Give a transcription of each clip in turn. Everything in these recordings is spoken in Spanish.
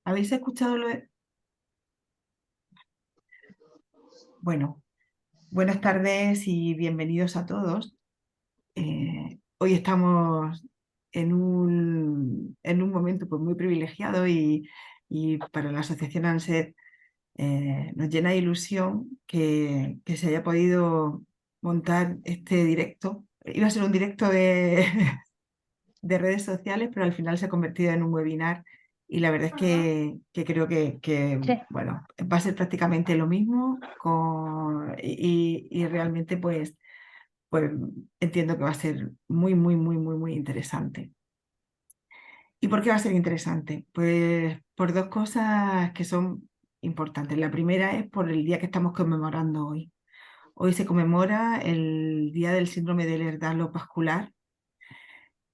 ¿Habéis escuchado Bueno, buenas tardes y bienvenidos a todos. Hoy estamos en un momento pues, muy privilegiado y para la Asociación ANSET nos llena de ilusión que se haya podido montar este directo. Iba a ser un directo de redes sociales, pero al final se ha convertido en un webinar y la verdad es que creo Sí. bueno, va a ser prácticamente lo mismo y realmente pues entiendo que va a ser muy, muy, muy, muy, muy interesante. ¿Y por qué va a ser interesante? Pues por dos cosas que son importantes. La primera es por el día que estamos conmemorando hoy. Hoy se conmemora el Día del Síndrome de Ehlers-Danlos vascular.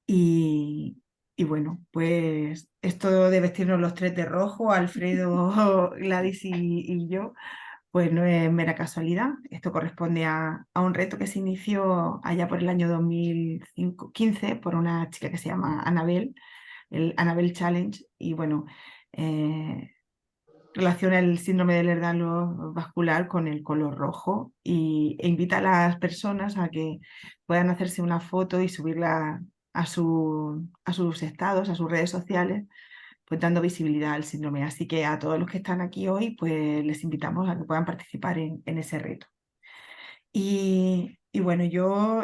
Y, y bueno, pues esto de vestirnos los tres de rojo, Alfredo, Gladys y yo, pues no es mera casualidad. Esto corresponde a un reto que se inició allá por el año 2015 por una chica que se llama Anabel, el Anabel Challenge. Y bueno, eh, relaciona el síndrome del Ehlers-Danlos vascular con el color rojo e invita a las personas a que puedan hacerse una foto y subirla a sus estados, a sus redes sociales, pues dando visibilidad al síndrome. Así que a todos los que están aquí hoy, pues les invitamos a que puedan participar en ese reto. Y bueno, yo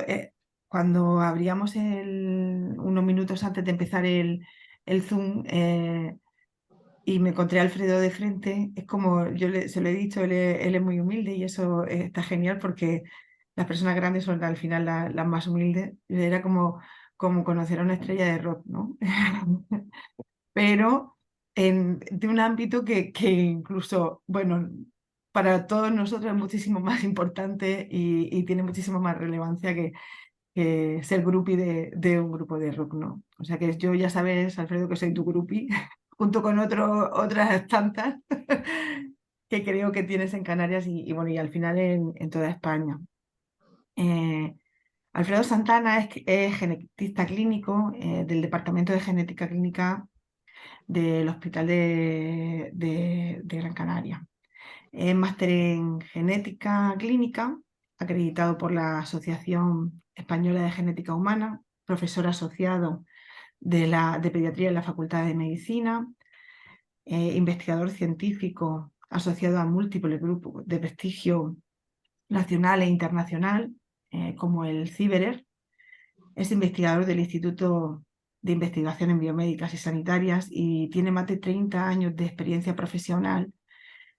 cuando abríamos unos minutos antes de empezar el Zoom, y me encontré a Alfredo de frente, es como se lo he dicho, él es muy humilde y eso está genial porque las personas grandes son al final las más humildes. Era como conocer a una estrella de rock, ¿no? Pero de un ámbito que incluso, bueno, para todos nosotros es muchísimo más importante y tiene muchísimo más relevancia que ser groupie de un grupo de rock, ¿no? O sea que yo ya sabes, Alfredo, que soy tu groupie, junto con otras tantas que creo que tienes en Canarias bueno, y al final en toda España. Eh, Alfredo Santana es genetista clínico del Departamento de Genética Clínica del Hospital de Gran Canaria. Es máster en genética clínica, acreditado por la Asociación Española de Genética Humana, profesor asociado de pediatría en la Facultad de Medicina, investigador científico asociado a múltiples grupos de prestigio nacional e internacional, como el CIBERER. Es investigador del Instituto de Investigación en Biomédicas y Sanitarias y tiene más de 30 años de experiencia profesional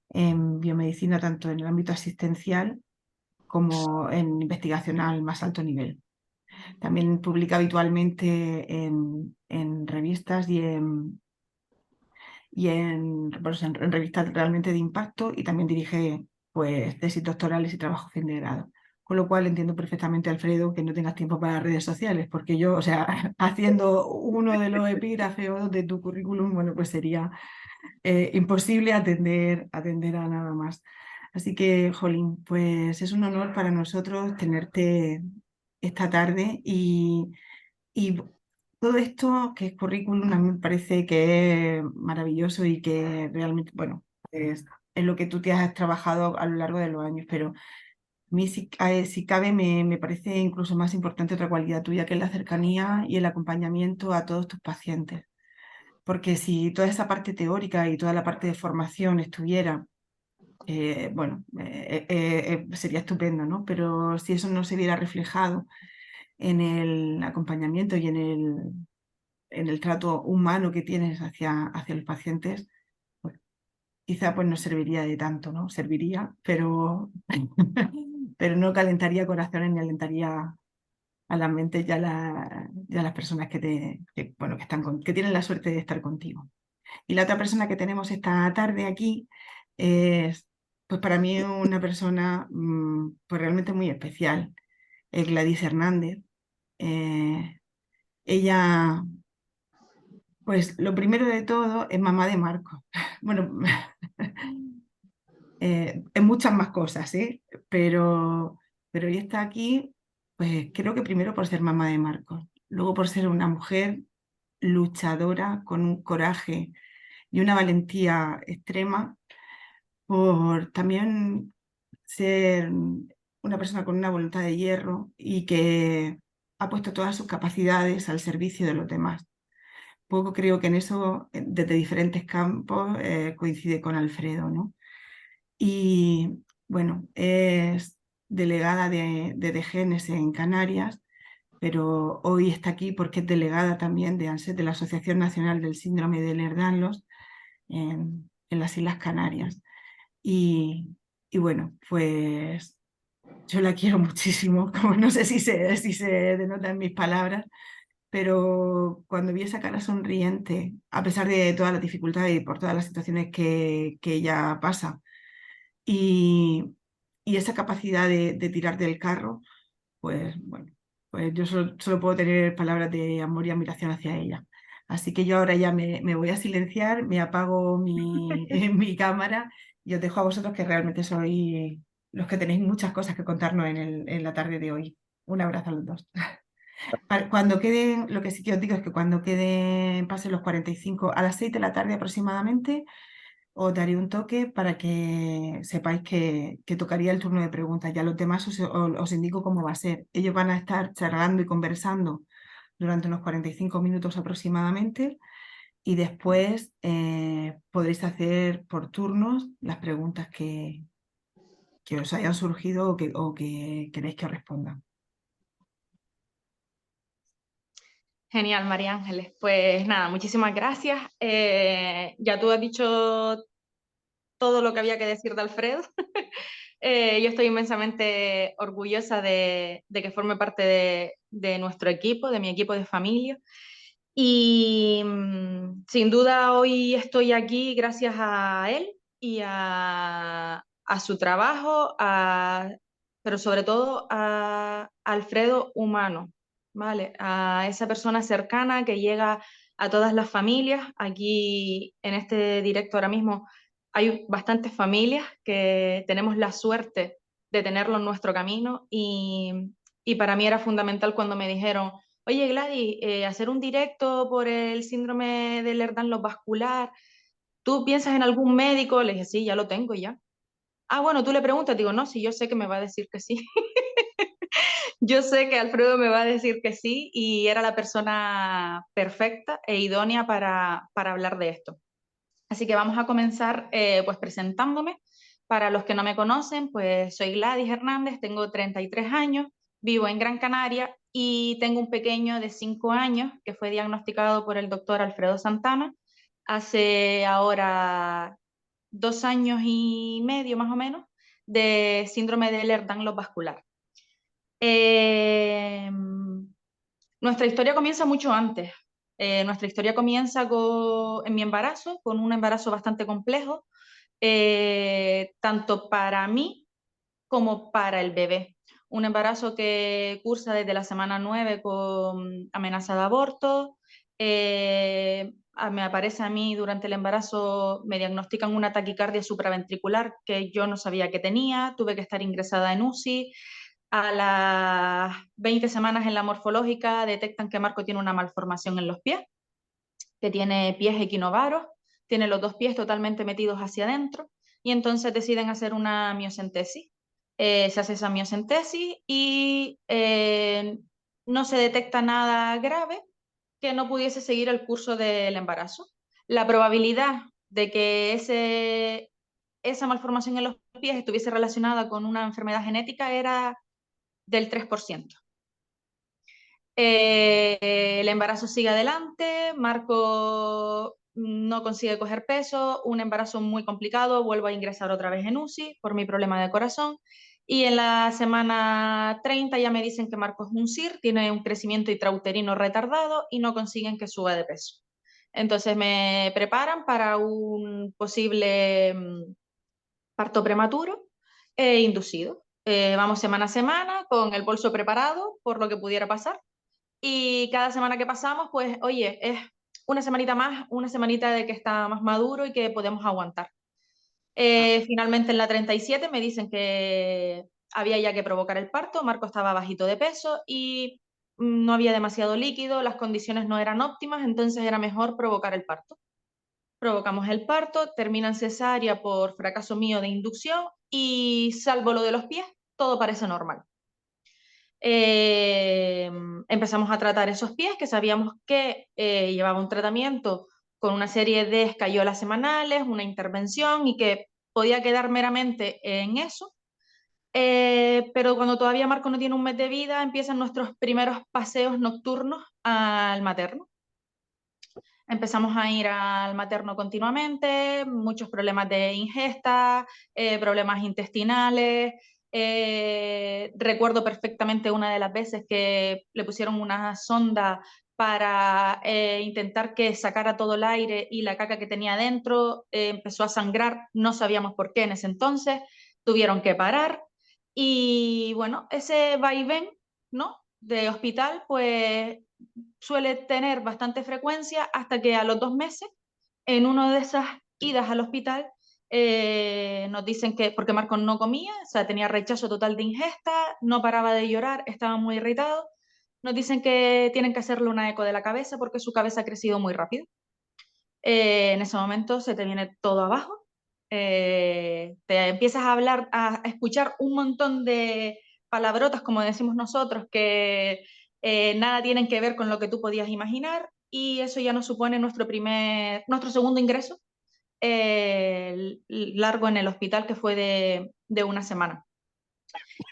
en biomedicina, tanto en el ámbito asistencial como en investigación al más alto nivel. También publica habitualmente en revistas en revistas realmente de impacto y también dirige pues, tesis doctorales y trabajo fin de grado. Con lo cual entiendo perfectamente, Alfredo, que no tengas tiempo para redes sociales, porque yo, o sea, haciendo uno de los epígrafes de tu currículum, bueno, pues sería imposible atender a nada más. Así que, Jolín, pues es un honor para nosotros tenerte esta tarde y todo esto que es currículum a mí me parece que es maravilloso y que realmente, bueno, es lo que tú te has trabajado a lo largo de los años, pero a mí si cabe me parece incluso más importante otra cualidad tuya que es la cercanía y el acompañamiento a todos tus pacientes. Porque si toda esa parte teórica y toda la parte de formación estuviera, bueno, sería estupendo, ¿no? Pero si eso no se viera reflejado en el acompañamiento y en el trato humano que tienes hacia los pacientes, pues, quizá pues no serviría de tanto, ¿no? Serviría, pero, pero no calentaría corazones ni alentaría a las mentes ya las personas bueno, que tienen la suerte de estar contigo. Y la otra persona que tenemos esta tarde aquí es, pues para mí una persona pues realmente muy especial, es Gladys Hernández. Eh, ella, pues lo primero de todo es mamá de Marco. Bueno, en muchas más cosas, ¿eh? Pero ella está aquí Pues creo que primero por ser mamá de Marcos, luego por ser una mujer luchadora con un coraje y una valentía extrema, por también ser una persona con una voluntad de hierro y que ha puesto todas sus capacidades al servicio de los demás. Poco creo que en eso, desde diferentes campos, coincide con Alfredo, ¿no? Y bueno, es delegada de Genes en Canarias, pero hoy está aquí porque es delegada también de ANSET, de la Asociación Nacional del Síndrome de Ehlers-Danlos, en las Islas Canarias. Y bueno, pues yo la quiero muchísimo, como no sé si se denota en mis palabras, pero cuando vi esa cara sonriente, a pesar de todas las dificultades y por todas las situaciones que ella pasa, y, y esa capacidad de tirar del carro, pues bueno, pues yo solo puedo tener palabras de amor y admiración hacia ella. Así que yo ahora ya me voy a silenciar, me apago mi cámara y os dejo a vosotros que realmente sois los que tenéis muchas cosas que contarnos en la tarde de hoy. Un abrazo a los dos. Cuando queden, lo que sí que os digo es que cuando queden, pasen los 45, a las 6 de la tarde aproximadamente, os daré un toque para que sepáis que tocaría el turno de preguntas. Ya los demás os indico cómo va a ser. Ellos van a estar charlando y conversando durante unos 45 minutos aproximadamente y después podréis hacer por turnos las preguntas que os hayan surgido o que queréis que os respondan. Genial, María Ángeles. Pues nada, muchísimas gracias. Ya tú has dicho todo lo que había que decir de Alfredo. Yo estoy inmensamente orgullosa de que forme parte de nuestro equipo, de mi equipo de familia. Y sin duda hoy estoy aquí gracias a él y a su trabajo, pero sobre todo a Alfredo humano, ¿vale? A esa persona cercana que llega a todas las familias. Aquí en este directo ahora mismo hay bastantes familias que tenemos la suerte de tenerlo en nuestro camino y para mí era fundamental cuando me dijeron: oye, Gladys, hacer un directo por el síndrome de Ehlers-Danlos vascular, ¿tú piensas en algún médico? Le dije, sí, ya lo tengo ya. Ah, bueno, tú le preguntas, digo, no, sí, yo sé que me va a decir que sí. Yo sé que Alfredo me va a decir que sí y era la persona perfecta e idónea para hablar de esto. Así que vamos a comenzar pues presentándome. Para los que no me conocen, pues soy Gladys Hernández, tengo 33 años, vivo en Gran Canaria y tengo un pequeño de 5 años que fue diagnosticado por el doctor Alfredo Santana hace ahora 2 años y medio más o menos de síndrome de Ehlers-Danlos vascular. Eh, Nuestra historia comienza mucho antes. Nuestra historia comienza en mi embarazo, con un embarazo bastante complejo, tanto para mí como para el bebé. Un embarazo que cursa desde la semana 9 con amenaza de aborto. Me aparece a mí durante el embarazo, me diagnostican una taquicardia supraventricular que yo no sabía que tenía, tuve que estar ingresada en UCI. A las 20 semanas en la morfológica detectan que Marco tiene una malformación en los pies, que tiene pies equinovaros, tiene los dos pies totalmente metidos hacia adentro y entonces deciden hacer una miocentesis. Se hace esa miocentesis y no se detecta nada grave que no pudiese seguir el curso del embarazo. La probabilidad de que esa malformación en los pies estuviese relacionada con una enfermedad genética era del 3%. El embarazo sigue adelante, Marco no consigue coger peso, un embarazo muy complicado, vuelvo a ingresar otra vez en UCI por mi problema de corazón y en la semana 30 ya me dicen que Marco es un SIR, tiene un crecimiento intrauterino retardado y no consiguen que suba de peso. Entonces me preparan para un posible parto prematuro e inducido. Vamos semana a semana con el bolso preparado por lo que pudiera pasar y cada semana que pasamos, pues, oye, es una semanita más, una semanita de que está más maduro y que podemos aguantar. Finalmente en la 37 me dicen que había ya que provocar el parto. Marco estaba bajito de peso y no había demasiado líquido, las condiciones no eran óptimas, entonces era mejor provocar el parto. Provocamos el parto, termina en cesárea por fracaso mío de inducción y salvo lo de los pies, todo parece normal. Empezamos a tratar esos pies que sabíamos que llevaba un tratamiento con una serie de escayolas semanales, una intervención y que podía quedar meramente en eso. Pero cuando todavía Marco no tiene un mes de vida, empiezan nuestros primeros paseos nocturnos al materno. Empezamos a ir al materno continuamente, muchos problemas de ingesta, problemas intestinales. Recuerdo perfectamente una de las veces que le pusieron una sonda para intentar que sacara todo el aire y la caca que tenía adentro empezó a sangrar, no sabíamos por qué en ese entonces, tuvieron que parar. Y bueno, ese vaivén, ¿no? De hospital, pues suele tener bastante frecuencia hasta que a los 2 meses, en una de esas idas al hospital, nos dicen que, porque Marcos no comía, o sea, tenía rechazo total de ingesta, no paraba de llorar, estaba muy irritado, nos dicen que tienen que hacerle una eco de la cabeza porque su cabeza ha crecido muy rápido. En ese momento se te viene todo abajo, te empiezas a hablar, a escuchar un montón de palabrotas, como decimos nosotros, que nada tienen que ver con lo que tú podías imaginar, y eso ya nos supone nuestro segundo ingreso largo en el hospital, que fue de una semana.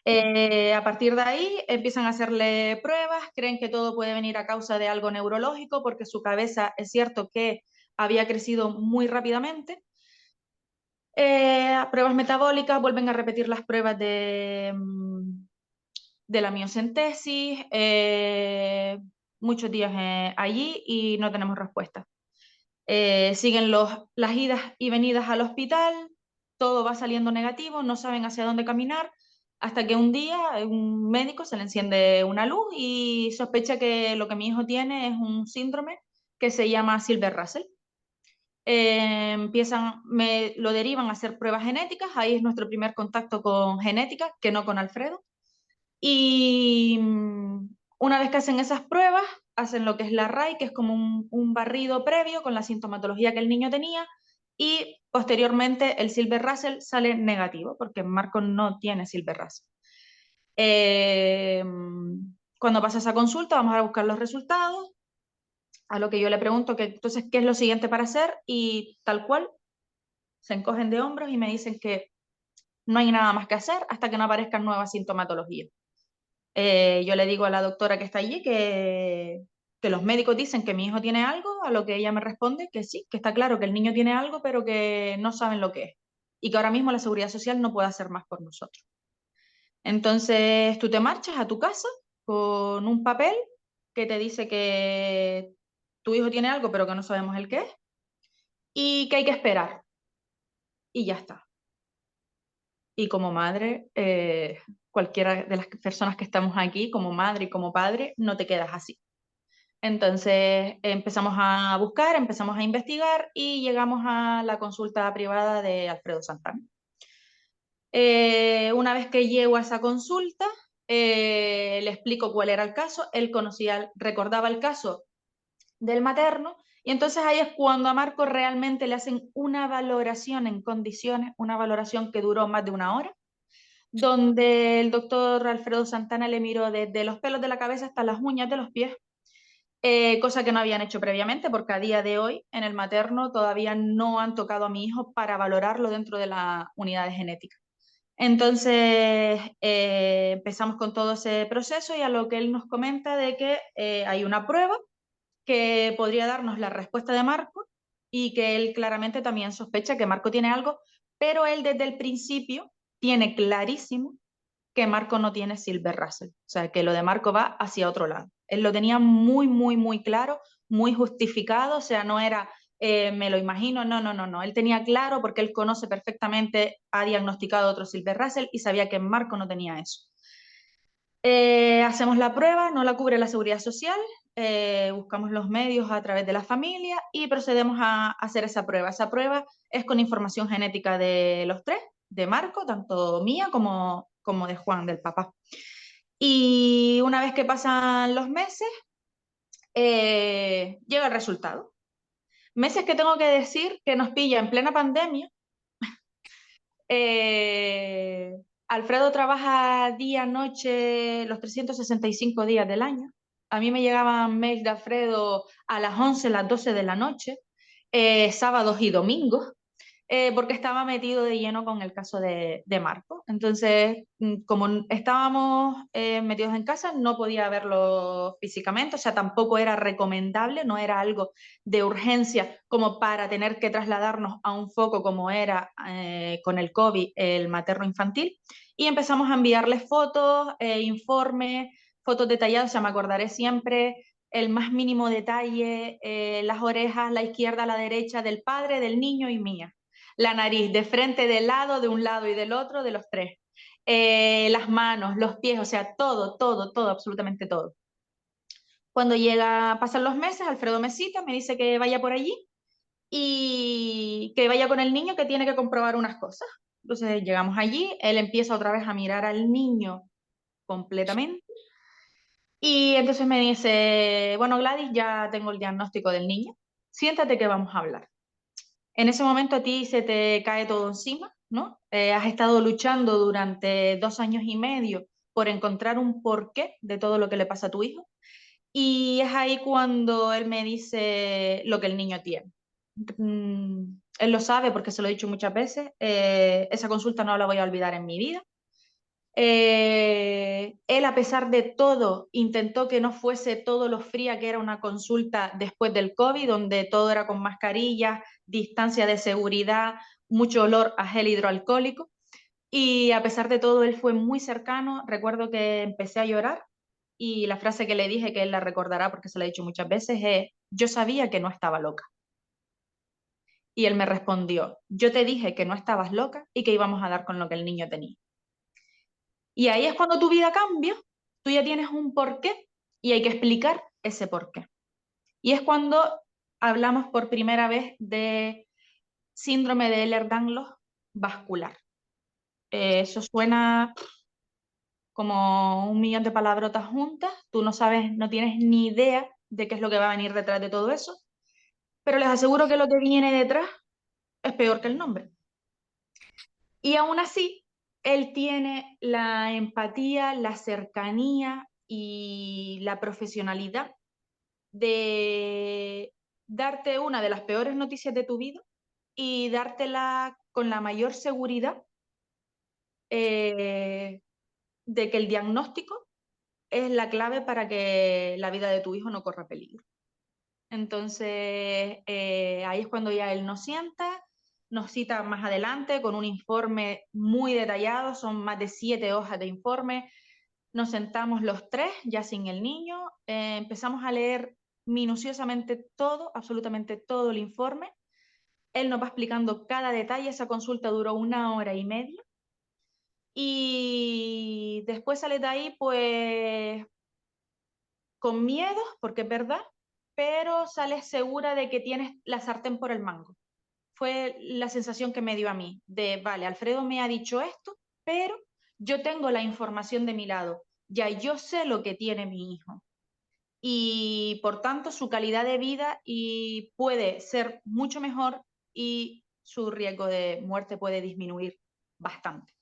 A partir de ahí empiezan a hacerle pruebas, creen que todo puede venir a causa de algo neurológico, porque su cabeza es cierto que había crecido muy rápidamente. Pruebas metabólicas, vuelven a repetir las pruebas de la miocentesis, muchos días allí y no tenemos respuesta. Siguen las idas y venidas al hospital, todo va saliendo negativo, no saben hacia dónde caminar, hasta que un día un médico se le enciende una luz y sospecha que lo que mi hijo tiene es un síndrome que se llama Silver-Russell. Me lo derivan a hacer pruebas genéticas, ahí es nuestro primer contacto con genética, que no con Alfredo. Y una vez que hacen esas pruebas, hacen lo que es la RAI, que es como un barrido previo con la sintomatología que el niño tenía, y posteriormente el Silver-Russell sale negativo, porque Marco no tiene Silver-Russell. Cuando pasa esa consulta, vamos a buscar los resultados, a lo que yo le pregunto que entonces, ¿qué es lo siguiente para hacer? Y tal cual, se encogen de hombros y me dicen que no hay nada más que hacer hasta que no aparezcan nuevas sintomatologías. Yo le digo a la doctora que está allí que los médicos dicen que mi hijo tiene algo, a lo que ella me responde que sí, que está claro que el niño tiene algo, pero que no saben lo que es. Y que ahora mismo la Seguridad Social no puede hacer más por nosotros. Entonces tú te marchas a tu casa con un papel que te dice que tu hijo tiene algo, pero que no sabemos el qué es, y que hay que esperar. Y ya está. Y como madre, cualquiera de las personas que estamos aquí, como madre y como padre, no te quedas así. Entonces empezamos a buscar, empezamos a investigar y llegamos a la consulta privada de Alfredo Santana. Una vez que llego a esa consulta, le explico cuál era el caso, él recordaba el caso del materno, y entonces ahí es cuando a Marco realmente le hacen una valoración en condiciones, una valoración que duró más de una hora, donde el doctor Alfredo Santana le miró desde los pelos de la cabeza hasta las uñas de los pies, cosa que no habían hecho previamente, porque a día de hoy en el materno todavía no han tocado a mi hijo para valorarlo dentro de la unidad de genética. Entonces empezamos con todo ese proceso y a lo que él nos comenta de que hay una prueba que podría darnos la respuesta de Marco y que él claramente también sospecha que Marco tiene algo, pero él desde el principio tiene clarísimo que Marco no tiene Silver Russell, o sea, que lo de Marco va hacia otro lado. Él lo tenía muy, muy, muy claro, muy justificado, o sea, no era me lo imagino, no, no, no, no. Él tenía claro porque él conoce perfectamente, ha diagnosticado otro Silver Russell y sabía que Marco no tenía eso. Hacemos la prueba, no la cubre la Seguridad Social, buscamos los medios a través de la familia y procedemos a hacer esa prueba. Esa prueba es con información genética de los tres, de Marco, tanto mía como como de Juan, del papá. Y una vez que pasan los meses, llega el resultado. Meses que tengo que decir que nos pilla en plena pandemia. Alfredo trabaja día, noche, los 365 días del año. A mí me llegaban mails de Alfredo a las 11, las 12 de la noche, sábados y domingos, porque estaba metido de lleno con el caso de Marco. Entonces, como estábamos metidos en casa, no podía verlo físicamente, o sea, tampoco era recomendable, no era algo de urgencia como para tener que trasladarnos a un foco como era con el COVID, el materno infantil, y empezamos a enviarles fotos, informes, fotos detalladas, o sea, me acordaré siempre el más mínimo detalle, las orejas, la izquierda, la derecha, del padre, del niño y mía, la nariz, de frente, de lado, de un lado y del otro, de los tres, las manos, los pies, o sea, todo, todo, todo, absolutamente todo. Cuando pasan los meses, Alfredo me cita, me dice que vaya por allí y que vaya con el niño que tiene que comprobar unas cosas. Entonces llegamos allí, él empieza otra vez a mirar al niño completamente y entonces me dice, bueno Gladys, ya tengo el diagnóstico del niño, siéntate que vamos a hablar. En ese momento a ti se te cae todo encima, ¿no? Has estado luchando durante 2 años y medio por encontrar un porqué de todo lo que le pasa a tu hijo. Y es ahí cuando él me dice lo que el niño tiene. Él lo sabe porque se lo he dicho muchas veces. Esa consulta no la voy a olvidar en mi vida. Él, a pesar de todo, intentó que no fuese todo lo fría que era una consulta después del COVID, donde todo era con mascarillas, distancia de seguridad, mucho olor a gel hidroalcohólico. Y a pesar de todo, él fue muy cercano. Recuerdo que empecé a llorar y la frase que le dije, que él la recordará porque se la he dicho muchas veces, es, yo sabía que no estaba loca. Y él me respondió, yo te dije que no estabas loca y que íbamos a dar con lo que el niño tenía. Y ahí es cuando tu vida cambia, tú ya tienes un porqué y hay que explicar ese porqué. Y es cuando hablamos por primera vez de síndrome de Ehlers-Danlos vascular. Eso suena como un millón de palabrotas juntas, tú no sabes, no tienes ni idea de qué es lo que va a venir detrás de todo eso, pero les aseguro que lo que viene detrás es peor que el nombre. Y aún así, él tiene la empatía, la cercanía y la profesionalidad de darte una de las peores noticias de tu vida y dártela con la mayor seguridad de que el diagnóstico es la clave para que la vida de tu hijo no corra peligro. Entonces, ahí es cuando ya él nos cita más adelante con un informe muy detallado, son más de 7 hojas de informe. Nos sentamos los tres, ya sin el niño, empezamos a leer minuciosamente todo, absolutamente todo el informe. Él nos va explicando cada detalle, esa consulta duró 1 hora y media. Y después sales de ahí, pues, con miedo, porque es verdad, pero sales segura de que tienes la sartén por el mango. Fue la sensación que me dio a mí, de, vale, Alfredo me ha dicho esto, pero yo tengo la información de mi lado, ya yo sé lo que tiene mi hijo. Y por tanto su calidad de vida y puede ser mucho mejor y su riesgo de muerte puede disminuir bastante.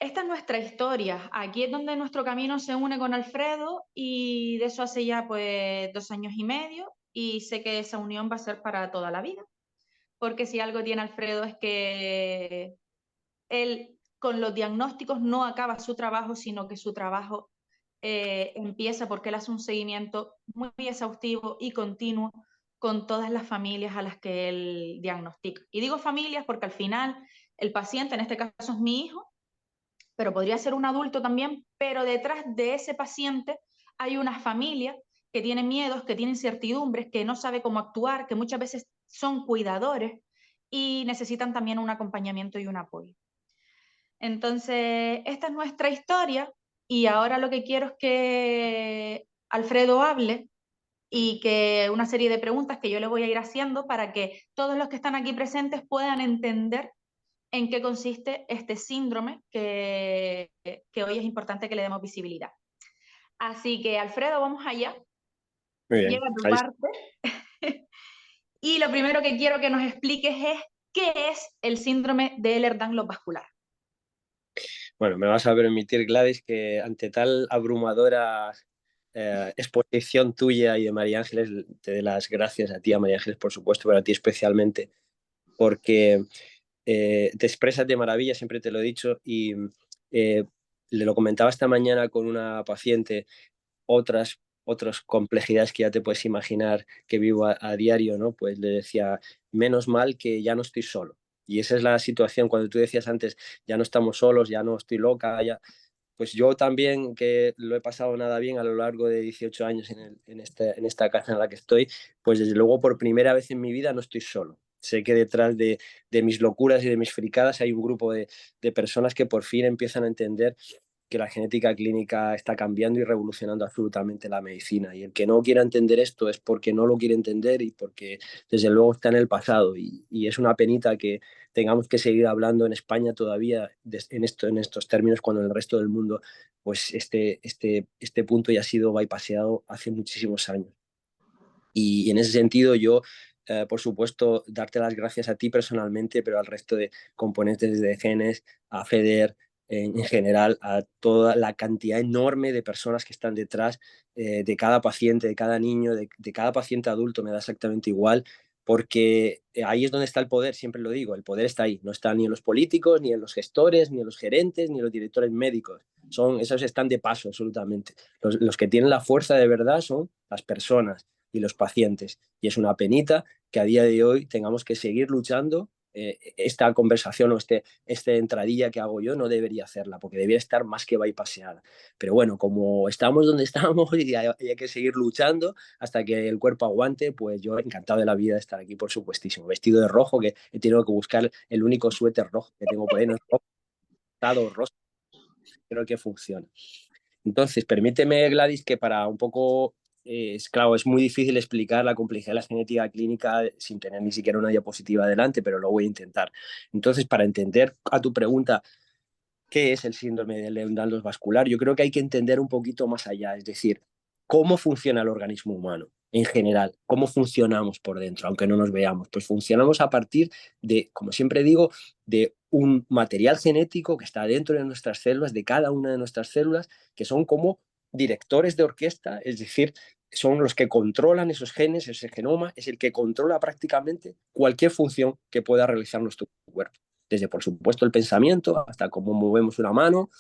Esta es nuestra historia. Aquí es donde nuestro camino se une con Alfredo y de eso hace ya pues 2 años y medio y sé que esa unión va a ser para toda la vida. Porque si algo tiene Alfredo es que él con los diagnósticos no acaba su trabajo, sino que su trabajo empieza porque él hace un seguimiento muy exhaustivo y continuo con todas las familias a las que él diagnostica. Y digo familias porque al final el paciente, en este caso es mi hijo, pero podría ser un adulto también, pero detrás de ese paciente hay una familia que tiene miedos, que tiene incertidumbres, que no sabe cómo actuar, que muchas veces son cuidadores y necesitan también un acompañamiento y un apoyo. Entonces, esta es nuestra historia y ahora lo que quiero es que Alfredo hable y que una serie de preguntas que yo le voy a ir haciendo para que todos los que están aquí presentes puedan entender en qué consiste este síndrome que hoy es importante que le demos visibilidad. Así que, Alfredo, vamos allá. Muy bien. Llega tu parte. Y lo primero que quiero que nos expliques es qué es el síndrome de Ehlers-Danlos vascular. Bueno, me vas a permitir, Gladys, que ante tal abrumadora exposición tuya y de María Ángeles, te dé las gracias a ti, a María Ángeles, por supuesto, pero a ti especialmente, porque te expresas de maravilla, siempre te lo he dicho, y le lo comentaba esta mañana con una paciente, otras complejidades que ya te puedes imaginar que vivo a diario, ¿no? Pues le decía, menos mal que ya no estoy solo. Y esa es la situación, cuando tú decías antes, ya no estamos solos, ya no estoy loca, ya... Pues yo también, que lo he pasado nada bien a lo largo de 18 años en esta casa en la que estoy, pues desde luego por primera vez en mi vida no estoy solo. Sé que detrás de mis locuras y de mis fricadas hay un grupo de personas que por fin empiezan a entender que la genética clínica está cambiando y revolucionando absolutamente la medicina. Y el que no quiera entender esto es porque no lo quiere entender y porque desde luego está en el pasado. Y es una penita que tengamos que seguir hablando en España todavía en estos términos cuando en el resto del mundo pues este punto ya ha sido bypaseado hace muchísimos años. Y en ese sentido yo, por supuesto, darte las gracias a ti personalmente, pero al resto de componentes de genes, a FEDER, en general, a toda la cantidad enorme de personas que están detrás de cada paciente, de cada niño, de cada paciente adulto, me da exactamente igual, porque ahí es donde está el poder, siempre lo digo, el poder está ahí, no está ni en los políticos, ni en los gestores, ni en los gerentes, ni en los directores médicos, esos están de paso absolutamente. Los que tienen la fuerza de verdad son las personas y los pacientes. Y es una penita que a día de hoy tengamos que seguir luchando. Esta conversación o esta entradilla que hago yo no debería hacerla, porque debería estar más que bypaseada. Pero bueno, como estamos donde estamos y hay que seguir luchando hasta que el cuerpo aguante, pues yo encantado de la vida de estar aquí, por supuestísimo. Vestido de rojo, que he tenido que buscar el único suéter rojo que tengo por ahí, no es rojo, rosa, creo que funciona. Entonces, permíteme, Gladys, que para un poco, claro, es muy difícil explicar la complejidad de la genética clínica sin tener ni siquiera una diapositiva adelante, pero lo voy a intentar. Entonces, para entender a tu pregunta, ¿qué es el síndrome de Ehlers-Danlos vascular? Yo creo que hay que entender un poquito más allá, es decir, cómo funciona el organismo humano en general, cómo funcionamos por dentro, aunque no nos veamos. Pues funcionamos a partir de, como siempre digo, de un material genético que está dentro de nuestras células, de cada una de nuestras células, que son como directores de orquesta, es decir, son los que controlan esos genes, ese genoma, es el que controla prácticamente cualquier función que pueda realizar nuestro cuerpo. Desde, por supuesto, el pensamiento, hasta cómo movemos una mano,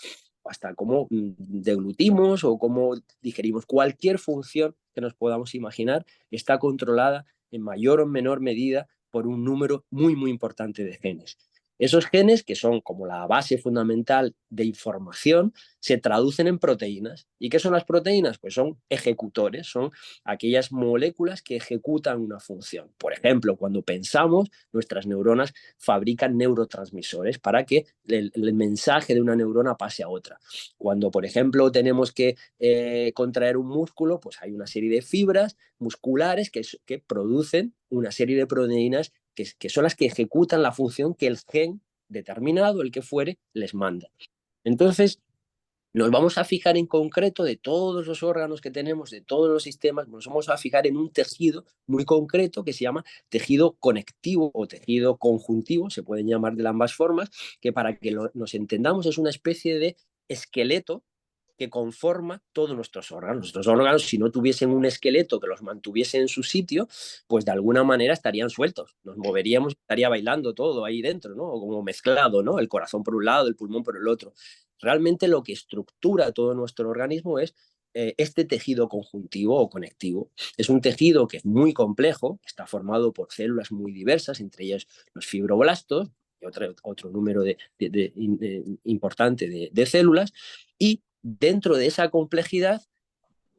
hasta cómo deglutimos o cómo digerimos. Cualquier función que nos podamos imaginar está controlada en mayor o menor medida por un número muy, muy importante de genes. Esos genes, que son como la base fundamental de información, se traducen en proteínas. ¿Y qué son las proteínas? Pues son ejecutores, son aquellas moléculas que ejecutan una función. Por ejemplo, cuando pensamos, nuestras neuronas fabrican neurotransmisores para que el mensaje de una neurona pase a otra. Cuando, por ejemplo, tenemos que contraer un músculo, pues hay una serie de fibras musculares que producen una serie de proteínas que son las que ejecutan la función que el gen determinado, el que fuere, les manda. Entonces, nos vamos a fijar en concreto de todos los órganos que tenemos, de todos los sistemas, nos vamos a fijar en un tejido muy concreto que se llama tejido conectivo o tejido conjuntivo, se pueden llamar de ambas formas, que para que nos entendamos es una especie de esqueleto que conforma todos nuestros órganos. Nuestros órganos, si no tuviesen un esqueleto que los mantuviese en su sitio, pues de alguna manera estarían sueltos. Nos moveríamos y estaría bailando todo ahí dentro, ¿no? Como mezclado, ¿no? El corazón por un lado, el pulmón por el otro. Realmente lo que estructura todo nuestro organismo es este tejido conjuntivo o conectivo. Es un tejido que es muy complejo, está formado por células muy diversas, entre ellas los fibroblastos, y otro número importante de células, y dentro de esa complejidad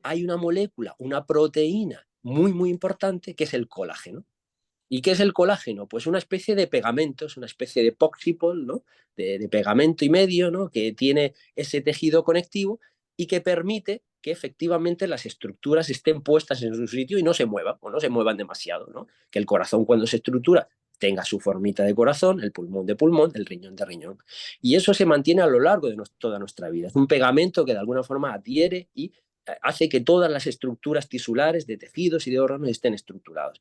hay una molécula, una proteína muy, muy importante que es el colágeno. ¿Y qué es el colágeno? Pues una especie de pegamento, es una especie de poxipol, ¿no? De pegamento y medio, ¿no? Que tiene ese tejido conectivo y que permite que efectivamente las estructuras estén puestas en su sitio y no se muevan o no se muevan demasiado, ¿no? Que el corazón cuando se estructura tenga su formita de corazón, el pulmón de pulmón, el riñón de riñón. Y eso se mantiene a lo largo de toda nuestra vida. Es un pegamento que de alguna forma adhiere y hace que todas las estructuras tisulares de tejidos y de órganos estén estructurados.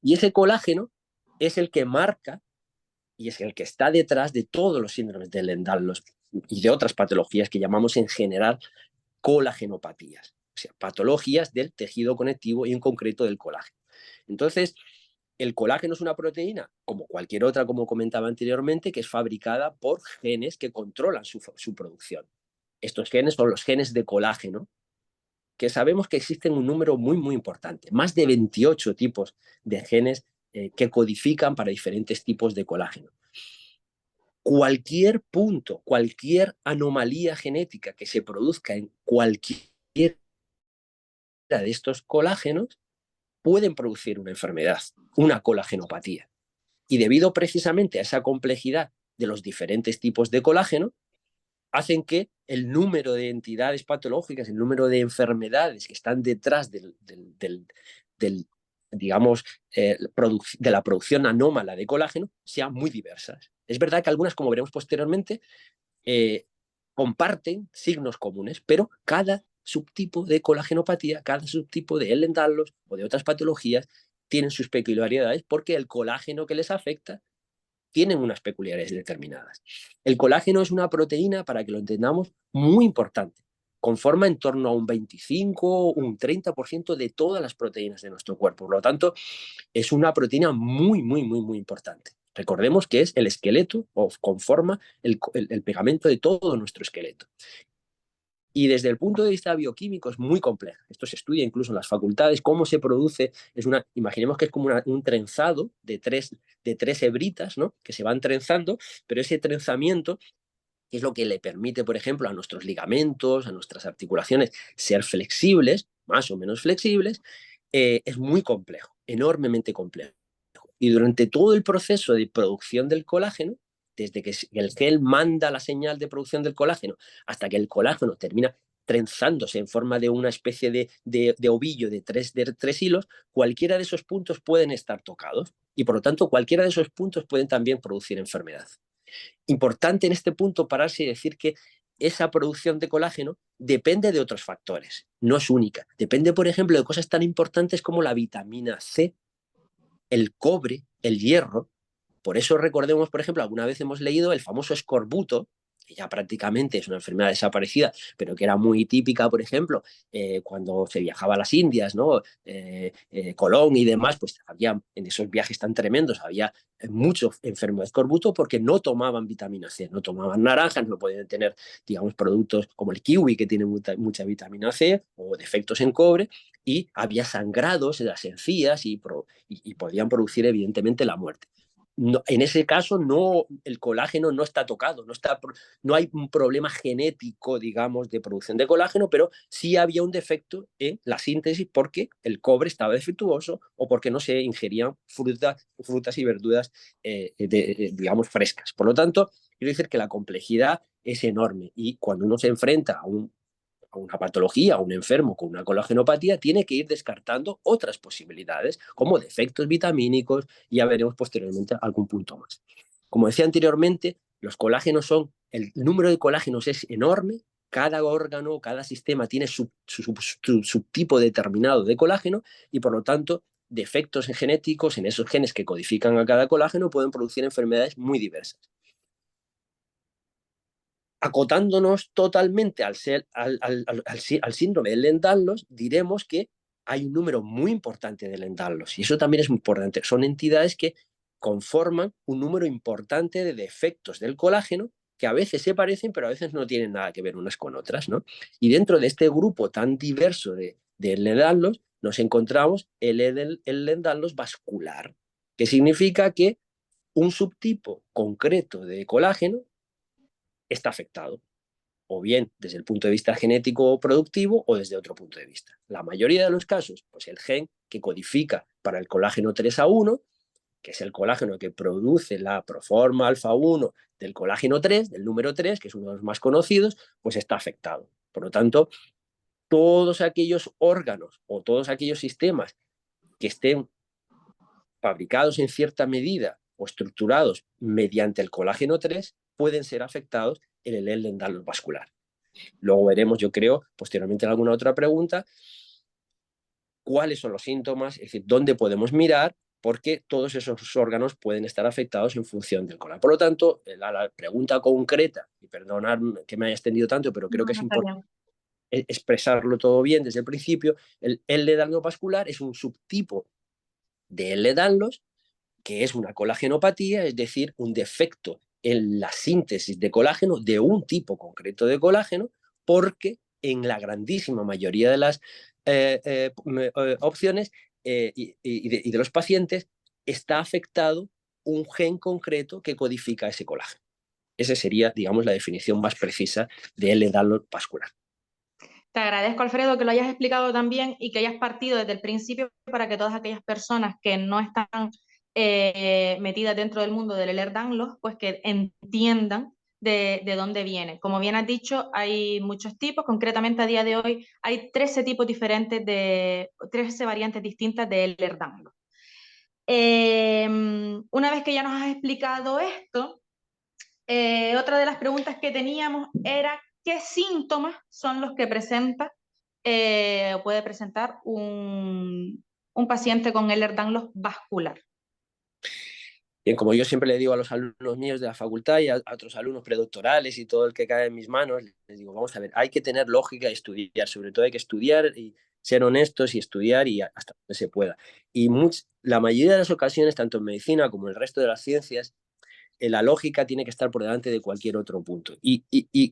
Y ese colágeno es el que marca y es el que está detrás de todos los síndromes de Ehlers-Danlos y de otras patologías que llamamos en general colagenopatías, o sea, patologías del tejido conectivo y en concreto del colágeno. Entonces, el colágeno es una proteína, como cualquier otra, como comentaba anteriormente, que es fabricada por genes que controlan su producción. Estos genes son los genes de colágeno, que sabemos que existen un número muy, muy importante, más de 28 tipos de genes que codifican para diferentes tipos de colágeno. Cualquier punto, cualquier anomalía genética que se produzca en cualquiera de estos colágenos pueden producir una enfermedad, una colagenopatía. Y debido precisamente a esa complejidad de los diferentes tipos de colágeno, hacen que el número de entidades patológicas, el número de enfermedades que están detrás digamos, de la producción anómala de colágeno sean muy diversas. Es verdad que algunas, como veremos posteriormente, comparten signos comunes, pero cada subtipo de colagenopatía, cada subtipo de Ehlers-Danlos o de otras patologías tienen sus peculiaridades porque el colágeno que les afecta tienen unas peculiaridades determinadas. El colágeno es una proteína, para que lo entendamos, muy importante. Conforma en torno a un 25 o un 30% de todas las proteínas de nuestro cuerpo. Por lo tanto, es una proteína muy, muy, muy, muy importante. Recordemos que es el esqueleto o conforma el pegamento de todo nuestro esqueleto. Y desde el punto de vista bioquímico es muy compleja. Esto se estudia incluso en las facultades, cómo se produce. Imaginemos que es como un trenzado de tres hebritas, ¿no? Que se van trenzando, pero ese trenzamiento es lo que le permite, por ejemplo, a nuestros ligamentos, a nuestras articulaciones, ser flexibles, más o menos flexibles. Es muy complejo, enormemente complejo. Y durante todo el proceso de producción del colágeno, desde que el gel manda la señal de producción del colágeno hasta que el colágeno termina trenzándose en forma de una especie de ovillo de tres hilos, cualquiera de esos puntos pueden estar tocados y por lo tanto cualquiera de esos puntos pueden también producir enfermedad. Importante en este punto pararse y decir que esa producción de colágeno depende de otros factores, no es única. Depende, por ejemplo, de cosas tan importantes como la vitamina C, el cobre, el hierro. Por eso recordemos, por ejemplo, alguna vez hemos leído el famoso escorbuto, que ya prácticamente es una enfermedad desaparecida, pero que era muy típica, por ejemplo, cuando se viajaba a las Indias, ¿no? Colón y demás, pues había en esos viajes tan tremendos, había muchos enfermos de escorbuto porque no tomaban vitamina C, no tomaban naranjas, no podían tener, digamos, productos como el kiwi, que tiene mucha vitamina C, o defectos en cobre, y había sangrados en las encías y podían producir evidentemente la muerte. No, en ese caso el colágeno no está tocado, no hay un problema genético, digamos, de producción de colágeno, pero sí había un defecto en la síntesis porque el cobre estaba defectuoso o porque no se ingerían frutas y verduras, digamos, frescas. Por lo tanto, quiero decir que la complejidad es enorme y cuando uno se enfrenta a una patología, a un enfermo con una colagenopatía, tiene que ir descartando otras posibilidades, como defectos vitamínicos, y ya veremos posteriormente algún punto más. Como decía anteriormente, el número de colágenos es enorme, cada órgano, cada sistema tiene su subtipo determinado de colágeno y por lo tanto defectos genéticos en esos genes que codifican a cada colágeno pueden producir enfermedades muy diversas. Acotándonos totalmente al síndrome de Ehlers-Danlos, diremos que hay un número muy importante de Ehlers-Danlos y eso también es muy importante. Son entidades que conforman un número importante de defectos del colágeno que a veces se parecen, pero a veces no tienen nada que ver unas con otras, ¿no? Y dentro de este grupo tan diverso de Ehlers-Danlos nos encontramos el Ehlers-Danlos vascular, que significa que un subtipo concreto de colágeno está afectado, o bien desde el punto de vista genético o productivo o desde otro punto de vista. La mayoría de los casos, pues el gen que codifica para el colágeno 3A1, que es el colágeno que produce la proforma alfa 1 del colágeno 3, del número 3, que es uno de los más conocidos, pues está afectado. Por lo tanto, todos aquellos órganos o todos aquellos sistemas que estén fabricados en cierta medida o estructurados mediante el colágeno 3 pueden ser afectados en el Ehlers-Danlos vascular. Luego veremos, yo creo, posteriormente en alguna otra pregunta, cuáles son los síntomas, es decir, dónde podemos mirar, porque todos esos órganos pueden estar afectados en función del colágeno. Por lo tanto, la pregunta concreta, y perdonad que me haya extendido tanto, pero creo No, que es no está importante bien. expresarlo todo bien desde el principio, el Ehlers-Danlos vascular es un subtipo de Ehlers-Danlos, que es una colagenopatía, es decir, un defecto en la síntesis de colágeno de un tipo concreto de colágeno, porque en la grandísima mayoría de las opciones y de los pacientes está afectado un gen concreto que codifica ese colágeno. Esa sería, digamos, la definición más precisa de Ehlers-Danlos vascular. Te agradezco, Alfredo, que lo hayas explicado también y que hayas partido desde el principio para que todas aquellas personas que no están metidas dentro del mundo del Ehlers-Danlos, pues que entiendan de dónde viene. Como bien has dicho, hay muchos tipos, concretamente a día de hoy hay 13 tipos diferentes 13 variantes distintas de Ehlers-Danlos. Una vez que ya nos has explicado esto, otra de las preguntas que teníamos era ¿qué síntomas son los que presenta o puede presentar un paciente con Ehlers-Danlos vascular? Bien, como yo siempre le digo a los alumnos míos de la facultad y a otros alumnos predoctorales y todo el que cae en mis manos, les digo, vamos a ver, hay que tener lógica y estudiar, sobre todo hay que estudiar y ser honestos y estudiar y hasta donde se pueda. Y la mayoría de las ocasiones, tanto en medicina como en el resto de las ciencias, la lógica tiene que estar por delante de cualquier otro punto. ¿Y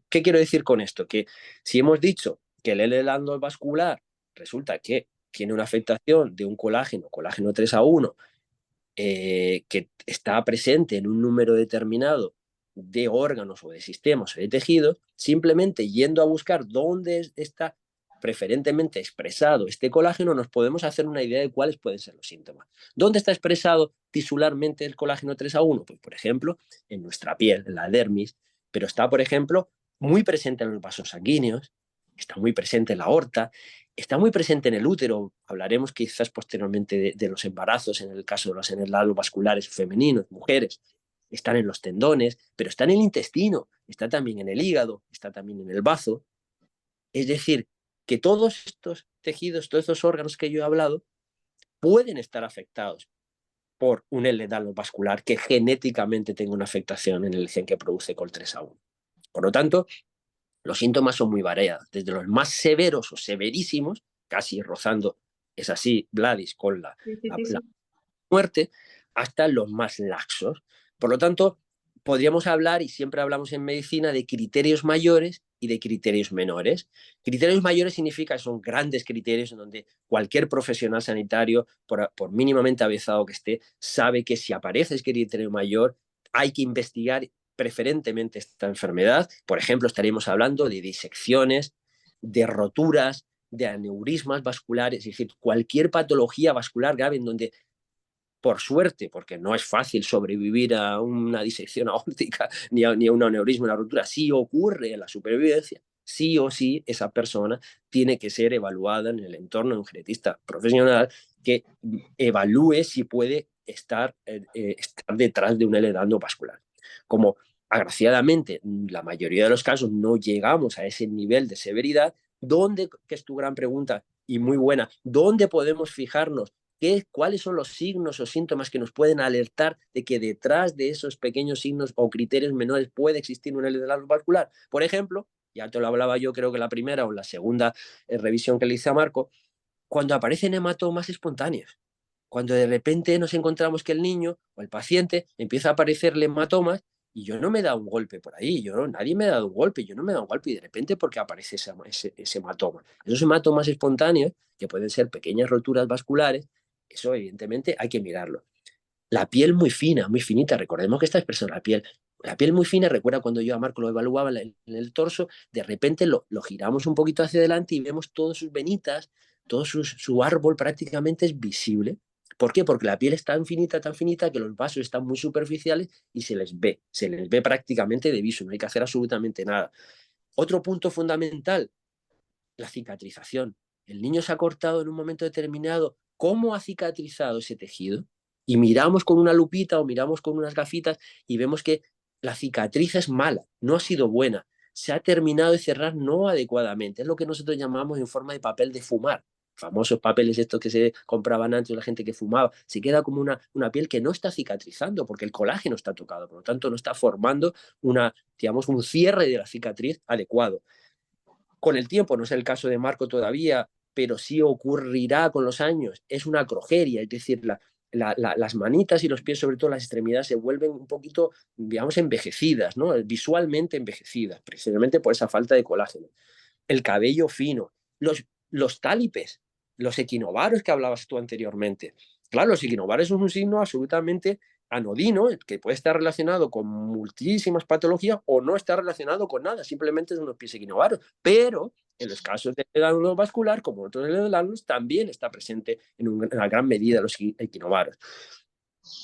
qué quiero decir con esto? Que si hemos dicho que el Ehlers-Danlos vascular resulta que tiene una afectación de un colágeno 3A1, que está presente en un número determinado de órganos o de sistemas o de tejidos, simplemente yendo a buscar dónde está preferentemente expresado este colágeno, nos podemos hacer una idea de cuáles pueden ser los síntomas. ¿Dónde está expresado tisularmente el colágeno 3A1? Pues, por ejemplo, en nuestra piel, en la dermis, pero está, por ejemplo, muy presente en los vasos sanguíneos, está muy presente en la aorta, está muy presente en el útero. Hablaremos quizás posteriormente de los embarazos, en el caso de los Ehlers-Danlos vasculares femeninos, mujeres. Están en los tendones, pero está en el intestino, está también en el hígado, está también en el bazo. Es decir, que todos estos tejidos, todos estos órganos que yo he hablado, pueden estar afectados por un Ehlers-Danlos vascular que genéticamente tenga una afectación en el gen que produce COL3A1. Por lo tanto, los síntomas son muy variados, desde los más severos o severísimos, casi rozando, es así, Gladys, con Sí, sí, sí, la sí. muerte, hasta los más laxos. Por lo tanto, podríamos hablar, y siempre hablamos en medicina, de criterios mayores y de criterios menores. Criterios mayores significa que son grandes criterios en donde cualquier profesional sanitario, por mínimamente avezado que esté, sabe que si aparece ese criterio mayor, hay que investigar preferentemente esta enfermedad. Por ejemplo, estaríamos hablando de disecciones, de roturas, de aneurismas vasculares, es decir, cualquier patología vascular grave en donde, por suerte, porque no es fácil sobrevivir a una disección aórtica ni a un aneurisma, una rotura, si ocurre en la supervivencia, sí o sí esa persona tiene que ser evaluada en el entorno de un genetista profesional que evalúe si puede estar detrás de un Ehlers-Danlos vascular. Como agraciadamente la mayoría de los casos no llegamos a ese nivel de severidad, ¿dónde, que es tu gran pregunta y muy buena, dónde podemos fijarnos? ¿Cuáles son los signos o síntomas que nos pueden alertar de que detrás de esos pequeños signos o criterios menores puede existir un Ehlers-Danlos vascular? Por ejemplo, ya te lo hablaba yo, creo que la primera o la segunda revisión que le hice a Marco, cuando aparecen hematomas espontáneos, cuando de repente nos encontramos que el niño o el paciente empieza a aparecerle hematomas y yo no me he dado un golpe por ahí, nadie me ha dado un golpe, yo no me he dado un golpe y de repente porque aparece ese hematoma. Esos hematomas espontáneos, que pueden ser pequeñas roturas vasculares, eso evidentemente hay que mirarlo. La piel muy fina, muy finita, recordemos que esta es persona, la piel muy fina, recuerda cuando yo a Marco lo evaluaba en el torso, de repente lo giramos un poquito hacia adelante y vemos todas sus venitas, todo su árbol prácticamente es visible. ¿Por qué? Porque la piel es tan finita que los vasos están muy superficiales y se les ve prácticamente de viso, no hay que hacer absolutamente nada. Otro punto fundamental, la cicatrización. El niño se ha cortado en un momento determinado. ¿Cómo ha cicatrizado ese tejido? y miramos con una lupita o miramos con unas gafitas y vemos que la cicatriz es mala, no ha sido buena, se ha terminado de cerrar no adecuadamente. Es lo que nosotros llamamos en forma de papel de fumar. Famosos papeles estos que se compraban antes la gente que fumaba. Se queda como una piel que no está cicatrizando porque el colágeno está tocado, por lo tanto no está formando digamos, un cierre de la cicatriz adecuado. Con el tiempo, no es el caso de Marco todavía, pero sí ocurrirá con los años, es una acrogeria, es decir, las manitas y los pies, sobre todo las extremidades, se vuelven un poquito, digamos, envejecidas, ¿no? Visualmente envejecidas, precisamente por esa falta de colágeno. El cabello fino, los tálipes, los equinovaros que hablabas tú anteriormente. Claro, los equinovaros son un signo absolutamente anodino, que puede estar relacionado con muchísimas patologías o no estar relacionado con nada, simplemente son unos pies equinovaros. Pero en los casos de daño vascular, como otros de también está presente en una gran medida los equinovaros.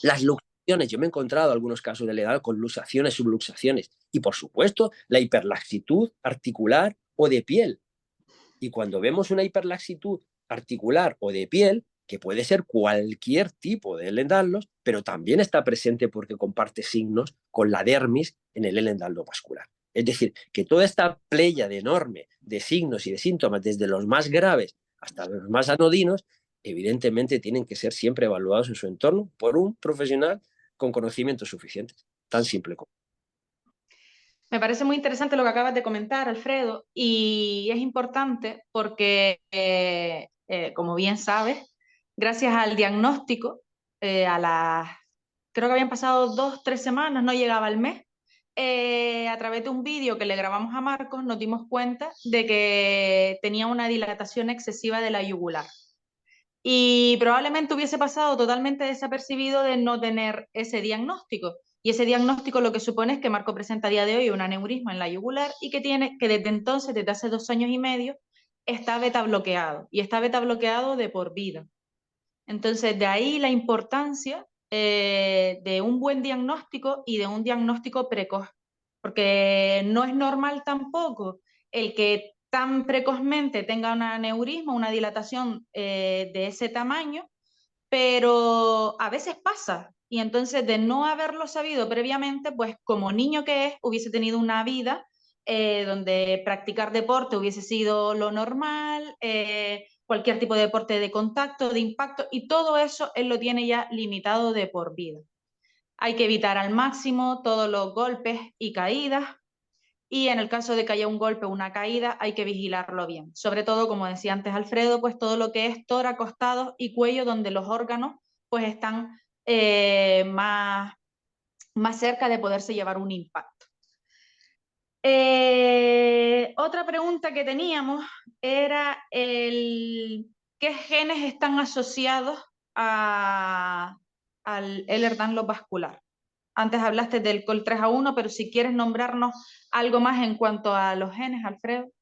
Las luxaciones, yo me he encontrado algunos casos de edad con luxaciones, subluxaciones y, por supuesto, la hiperlaxitud articular o de piel. Y cuando vemos una hiperlaxitud articular o de piel, que puede ser cualquier tipo de Ehlers-Danlos, pero también está presente porque comparte signos con la dermis en el Ehlers-Danlos vascular. Es decir, que toda esta pléyade enorme de signos y de síntomas, desde los más graves hasta los más anodinos, evidentemente tienen que ser siempre evaluados en su entorno por un profesional con conocimientos suficientes. Tan simple como. Me parece muy interesante lo que acabas de comentar, Alfredo, y es importante porque, como bien sabes, gracias al diagnóstico, creo que habían pasado 2, 3 semanas, no llegaba el mes, a través de un vídeo que le grabamos a Marcos nos dimos cuenta de que tenía una dilatación excesiva de la yugular. Y probablemente hubiese pasado totalmente desapercibido de no tener ese diagnóstico. Y ese diagnóstico lo que supone es que Marco presenta a día de hoy un aneurisma en la yugular y que desde entonces, desde hace 2 años y medio, está beta bloqueado. Y está beta bloqueado de por vida. Entonces, de ahí la importancia de un buen diagnóstico y de un diagnóstico precoz. Porque no es normal tampoco el que tan precozmente tenga un aneurisma, una dilatación de ese tamaño, pero a veces pasa. Y entonces de no haberlo sabido previamente, pues como niño que es, hubiese tenido una vida donde practicar deporte hubiese sido lo normal, cualquier tipo de deporte de contacto, de impacto, y todo eso él lo tiene ya limitado de por vida. Hay que evitar al máximo todos los golpes y caídas, y en el caso de que haya un golpe o una caída, hay que vigilarlo bien. Sobre todo, como decía antes Alfredo, pues todo lo que es tórax, costados y cuello, donde los órganos pues están más cerca de poderse llevar un impacto. Otra pregunta que teníamos era ¿qué genes están asociados al Ehlers-Danlos vascular? Antes hablaste del COL3A1, pero si quieres nombrarnos algo más en cuanto a los genes, Alfredo.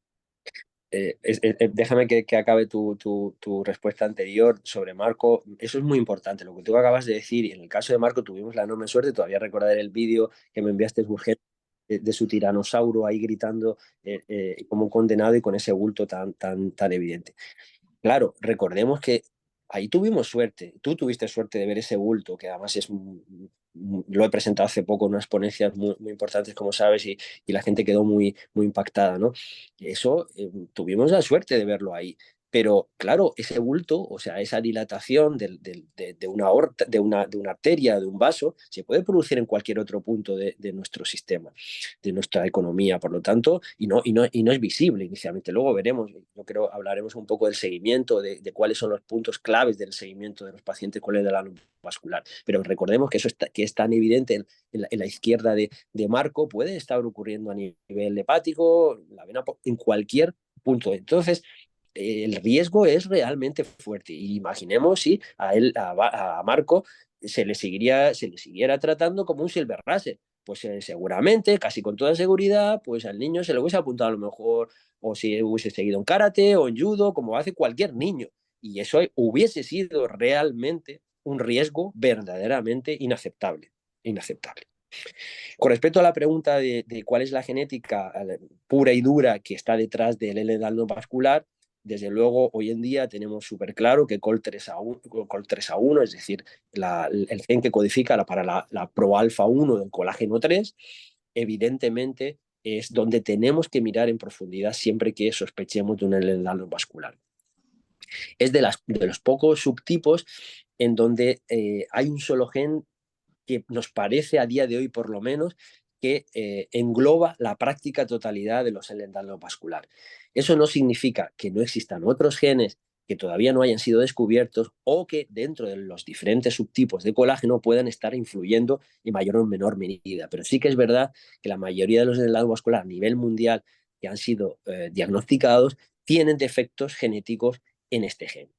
Déjame que acabe tu respuesta anterior sobre Marco. Eso es muy importante, lo que tú acabas de decir. Y en el caso de Marco tuvimos la enorme suerte, todavía recordaré el vídeo que me enviaste urgente de su tiranosaurio ahí gritando como un condenado y con ese bulto tan evidente. Claro, recordemos que ahí tuvimos suerte. Tú tuviste suerte de ver ese bulto, que además lo he presentado hace poco en unas ponencias muy importantes, como sabes, y la gente quedó muy impactada, ¿no? Eso, tuvimos la suerte de verlo ahí. Pero claro, ese bulto, o sea, esa dilatación de una aorta, de una arteria, de un vaso, se puede producir en cualquier otro punto de nuestro sistema, de nuestra economía, por lo tanto, y no es visible inicialmente. Luego veremos, yo creo, hablaremos un poco del seguimiento, de cuáles son los puntos claves del seguimiento de los pacientes con el edema vascular. Pero recordemos que eso que es tan evidente en la izquierda de Marco, puede estar ocurriendo a nivel hepático, la vena, en cualquier punto. Entonces, el riesgo es realmente fuerte. Y imaginemos si a Marco se le siguiera tratando como un silver racer. Pues seguramente, casi con toda seguridad, pues al niño se le hubiese apuntado a lo mejor, o si hubiese seguido en karate o en judo, como hace cualquier niño. Y eso hubiese sido realmente un riesgo verdaderamente inaceptable. Inaceptable. Con respecto a la pregunta de cuál es la genética pura y dura que está detrás del Ehlers-Danlos vascular, desde luego, hoy en día tenemos súper claro que COL3A1, es decir, el gen que codifica para la proalfa 1 del colágeno 3, evidentemente es donde tenemos que mirar en profundidad siempre que sospechemos de un endotelio vascular. Es de los pocos subtipos en donde hay un solo gen que nos parece a día de hoy, por lo menos, que engloba la práctica totalidad de los endotelio vascular. Eso no significa que no existan otros genes que todavía no hayan sido descubiertos o que dentro de los diferentes subtipos de colágeno puedan estar influyendo en mayor o menor medida. Pero sí que es verdad que la mayoría de los endotelio vascular a nivel mundial que han sido diagnosticados tienen defectos genéticos en este gen.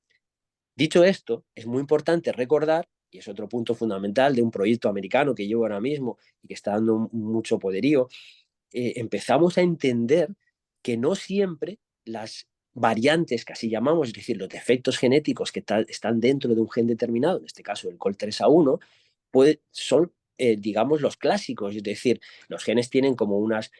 Dicho esto, es muy importante recordar, y es otro punto fundamental de un proyecto americano que llevo ahora mismo y que está dando mucho poderío, empezamos a entender que no siempre las variantes que así llamamos, es decir, los defectos genéticos que están dentro de un gen determinado, en este caso el COL3A1, son, digamos, los clásicos, es decir, los genes tienen como unos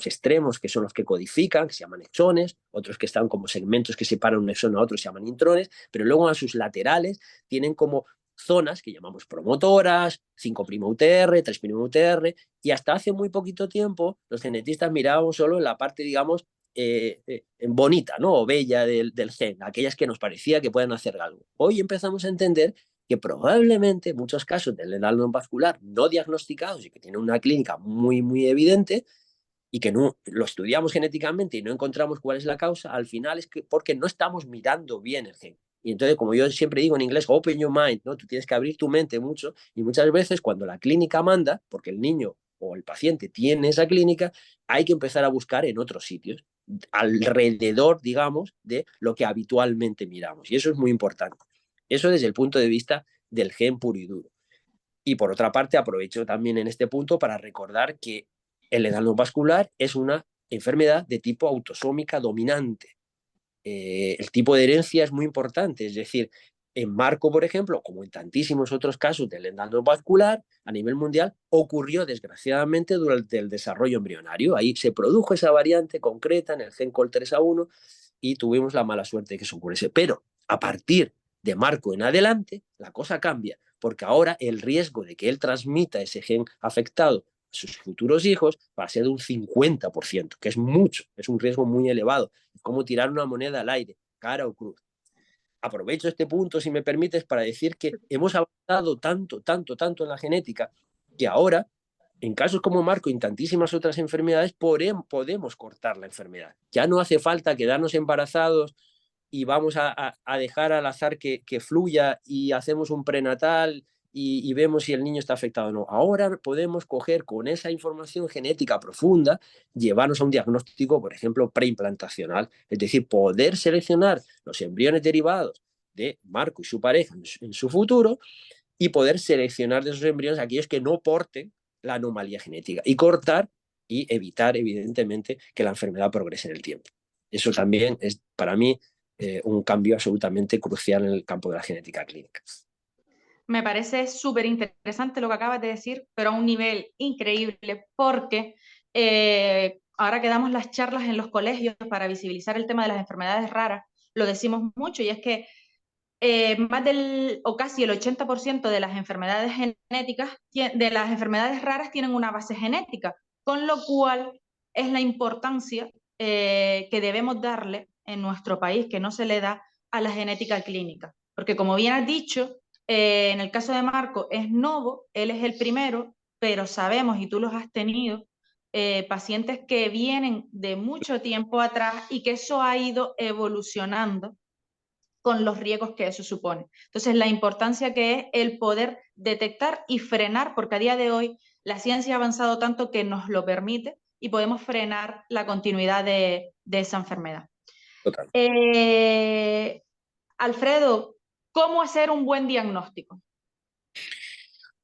extremos que son los que codifican, que se llaman exones, otros que están como segmentos que separan un exón a otro, se llaman intrones, pero luego a sus laterales tienen como zonas que llamamos promotoras, 5'UTR, 3'UTR, y hasta hace muy poquito tiempo los genetistas mirábamos solo en la parte, digamos, bonita, ¿no? O bella del gen, aquellas que nos parecía que pueden hacer algo. Hoy empezamos a entender que probablemente en muchos casos del endotelio vascular no diagnosticados y que tienen una clínica muy, muy evidente y que no lo estudiamos genéticamente y no encontramos cuál es la causa, al final es que porque no estamos mirando bien el gen. Y entonces, como yo siempre digo en inglés, open your mind, ¿no? Tú tienes que abrir tu mente mucho y muchas veces cuando la clínica manda, porque el niño o el paciente tiene esa clínica, hay que empezar a buscar en otros sitios, alrededor, digamos, de lo que habitualmente miramos. Y eso es muy importante. Eso desde el punto de vista del gen puro y duro. Y por otra parte, aprovecho también en este punto para recordar que el endotelio vascular es una enfermedad de tipo autosómica dominante. El tipo de herencia es muy importante, es decir, en Marco, por ejemplo, como en tantísimos otros casos del endotelio vascular a nivel mundial, ocurrió desgraciadamente durante el desarrollo embrionario. Ahí se produjo esa variante concreta en el gen COL3A1 y tuvimos la mala suerte de que eso ocurriese. Pero a partir de Marco en adelante, la cosa cambia, porque ahora el riesgo de que él transmita ese gen afectado a sus futuros hijos va a ser de un 50%, que es mucho, es un riesgo muy elevado. Es como tirar una moneda al aire, cara o cruz. Aprovecho este punto, si me permites, para decir que hemos avanzado tanto, tanto, tanto en la genética, que ahora, en casos como Marco y en tantísimas otras enfermedades, podemos cortar la enfermedad. Ya no hace falta quedarnos embarazados y vamos a dejar al azar que fluya y hacemos un prenatal y vemos si el niño está afectado o no. Ahora podemos coger con esa información genética profunda, llevarnos a un diagnóstico, por ejemplo, preimplantacional, es decir, poder seleccionar los embriones derivados de Marco y su pareja en su futuro y poder seleccionar de esos embriones aquellos que no porten la anomalía genética y cortar y evitar, evidentemente, que la enfermedad progrese en el tiempo. Eso también es, para mí, un cambio absolutamente crucial en el campo de la genética clínica. Me parece súper interesante lo que acabas de decir, pero a un nivel increíble, porque ahora que damos las charlas en los colegios para visibilizar el tema de las enfermedades raras, lo decimos mucho y es que más del o casi el 80% de las enfermedades genéticas, de las enfermedades raras tienen una base genética, con lo cual es la importancia que debemos darle en nuestro país, que no se le da a la genética clínica. Porque como bien has dicho, en el caso de Marco es novo, él es el primero, pero sabemos, y tú los has tenido, pacientes que vienen de mucho tiempo atrás y que eso ha ido evolucionando con los riesgos que eso supone. Entonces, la importancia que es el poder detectar y frenar, porque a día de hoy la ciencia ha avanzado tanto que nos lo permite y podemos frenar la continuidad de esa enfermedad. Total. Alfredo, ¿cómo hacer un buen diagnóstico?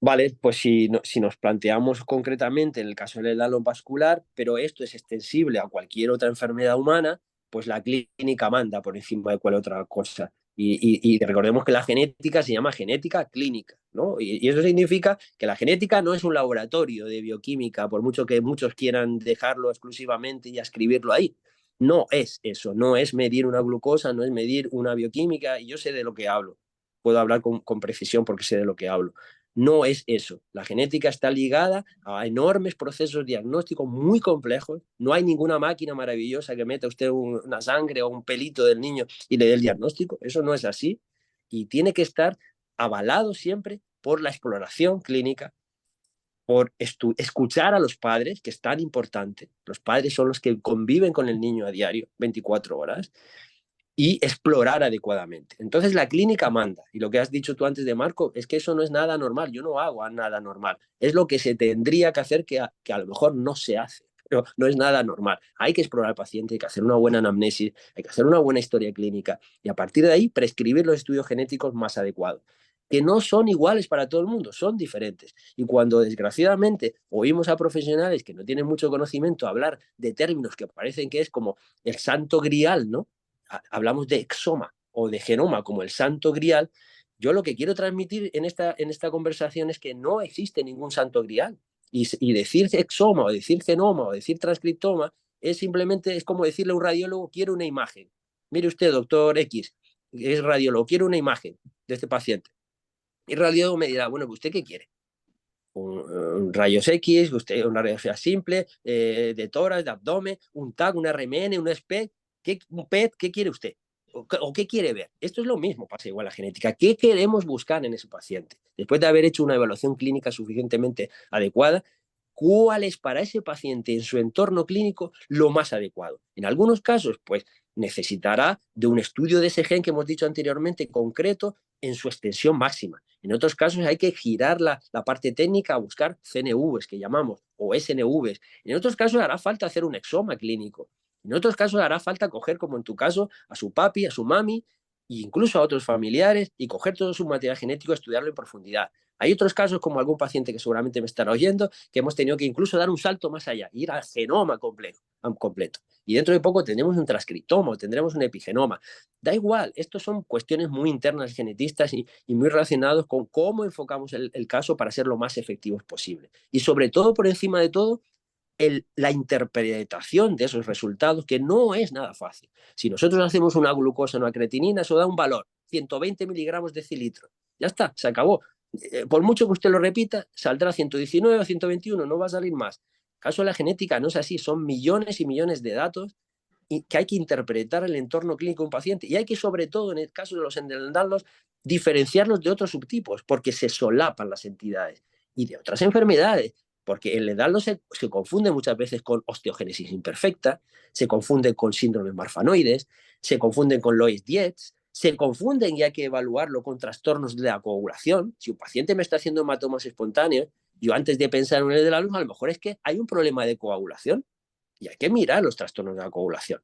Vale, pues si nos planteamos concretamente en el caso del endotelio vascular, pero esto es extensible a cualquier otra enfermedad humana, pues la clínica manda por encima de cualquier otra cosa. Y recordemos que la genética se llama genética clínica, ¿no? Y eso significa que la genética no es un laboratorio de bioquímica, por mucho que muchos quieran dejarlo exclusivamente y escribirlo ahí. No es eso, no es medir una glucosa, no es medir una bioquímica, y yo sé de lo que hablo, puedo hablar con precisión porque sé de lo que hablo. No es eso. La genética está ligada a enormes procesos diagnósticos muy complejos. No hay ninguna máquina maravillosa que meta usted una sangre o un pelito del niño y le dé el diagnóstico. Eso no es así. Y tiene que estar avalado siempre por la exploración clínica, por escuchar a los padres, que es tan importante. Los padres son los que conviven con el niño a diario, 24 horas, y explorar adecuadamente. Entonces la clínica manda. Y lo que has dicho tú antes de Marco es que eso no es nada normal. Yo no hago nada normal. Es lo que se tendría que hacer que a lo mejor no se hace. Pero no es nada normal. Hay que explorar al paciente, hay que hacer una buena anamnesis, hay que hacer una buena historia clínica y a partir de ahí prescribir los estudios genéticos más adecuados, que no son iguales para todo el mundo, son diferentes. Y cuando desgraciadamente oímos a profesionales que no tienen mucho conocimiento hablar de términos que parecen que es como el santo grial, ¿no? Hablamos de exoma o de genoma como el santo grial, yo lo que quiero transmitir en esta conversación es que no existe ningún santo grial. Y decir exoma o decir genoma o decir transcriptoma es simplemente, es como decirle a un radiólogo, quiero una imagen. Mire usted, doctor X, es radiólogo, quiero una imagen de este paciente. Y el radiólogo me dirá, bueno, ¿usted qué quiere? Un rayos X, usted, una radiografía simple, de tórax, de abdomen, un TAC, una RMN, un SPEC, un PET, ¿qué quiere usted? ¿O qué quiere ver? Esto es lo mismo, pasa igual a la genética. ¿Qué queremos buscar en ese paciente? Después de haber hecho una evaluación clínica suficientemente adecuada, ¿cuál es para ese paciente en su entorno clínico lo más adecuado? En algunos casos, pues necesitará de un estudio de ese gen que hemos dicho anteriormente, concreto, en su extensión máxima. En otros casos hay que girar la parte técnica a buscar CNVs, que llamamos, o SNVs. En otros casos hará falta hacer un exoma clínico. En otros casos hará falta coger, como en tu caso, a su papi, a su mami, e incluso a otros familiares, y coger todo su material genético y estudiarlo en profundidad. Hay otros casos, como algún paciente que seguramente me estará oyendo, que hemos tenido que incluso dar un salto más allá, ir al genoma completo. Y dentro de poco tendremos un transcriptoma, tendremos un epigenoma. Da igual, estos son cuestiones muy internas genetistas y muy relacionados con cómo enfocamos el caso para ser lo más efectivos posible. Y sobre todo, por encima de todo, la interpretación de esos resultados, que no es nada fácil. Si nosotros hacemos una glucosa, una creatinina, eso da un valor, 120 miligramos de cilitro. Ya está, se acabó. Por mucho que usted lo repita, saldrá 119 o 121, no va a salir más. En caso de la genética no es así, son millones y millones de datos y que hay que interpretar el entorno clínico de un paciente. Y hay que, sobre todo, en el caso de los endometriomas, diferenciarlos de otros subtipos, porque se solapan las entidades. Y de otras enfermedades, porque el endometrioma se confunde muchas veces con osteogénesis imperfecta, se confunde con síndromes marfanoides, se confunden con Loeys-Dietz, se confunden y hay que evaluarlo con trastornos de la coagulación. Si un paciente me está haciendo hematomas espontáneos, yo antes de pensar en el de la luz, a lo mejor es que hay un problema de coagulación y hay que mirar los trastornos de la coagulación.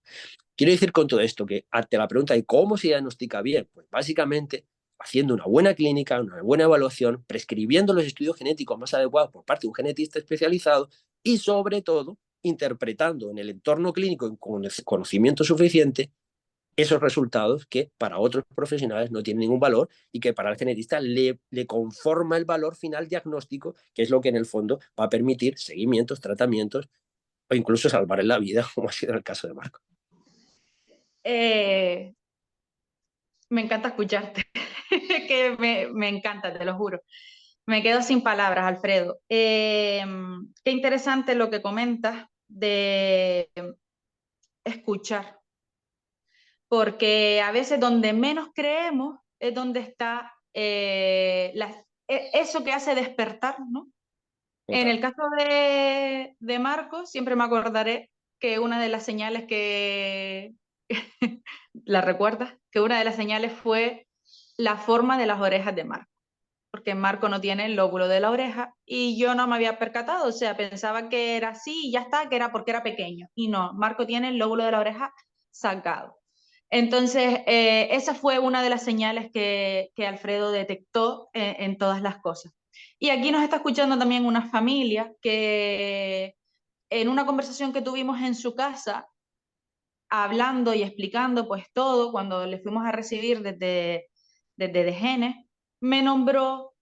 Quiero decir con todo esto que ante la pregunta de cómo se diagnostica bien, pues básicamente haciendo una buena clínica, una buena evaluación, prescribiendo los estudios genéticos más adecuados por parte de un genetista especializado y sobre todo interpretando en el entorno clínico con conocimiento suficiente esos resultados que para otros profesionales no tienen ningún valor y que para el genetista le conforma el valor final diagnóstico, que es lo que en el fondo va a permitir seguimientos, tratamientos o incluso salvar la vida, como ha sido el caso de Marco. Me encanta escucharte, que me encanta, te lo juro. Me quedo sin palabras, Alfredo. Qué interesante lo que comentas de escuchar, porque a veces donde menos creemos es donde está eso que hace despertar, ¿no? En el caso de Marcos, siempre me acordaré que una de las señales que, ¿la recuerdas? Que una de las señales fue la forma de las orejas de Marco, porque Marco no tiene el lóbulo de la oreja y yo no me había percatado, o sea, pensaba que era así y ya está, que era porque era pequeño. Y no, Marco tiene el lóbulo de la oreja sacado. Entonces, esa fue una de las señales que Alfredo detectó en todas las cosas. Y aquí nos está escuchando también una familia que en una conversación que tuvimos en su casa, hablando y explicando pues todo, cuando le fuimos a recibir desde DGENE, me nombró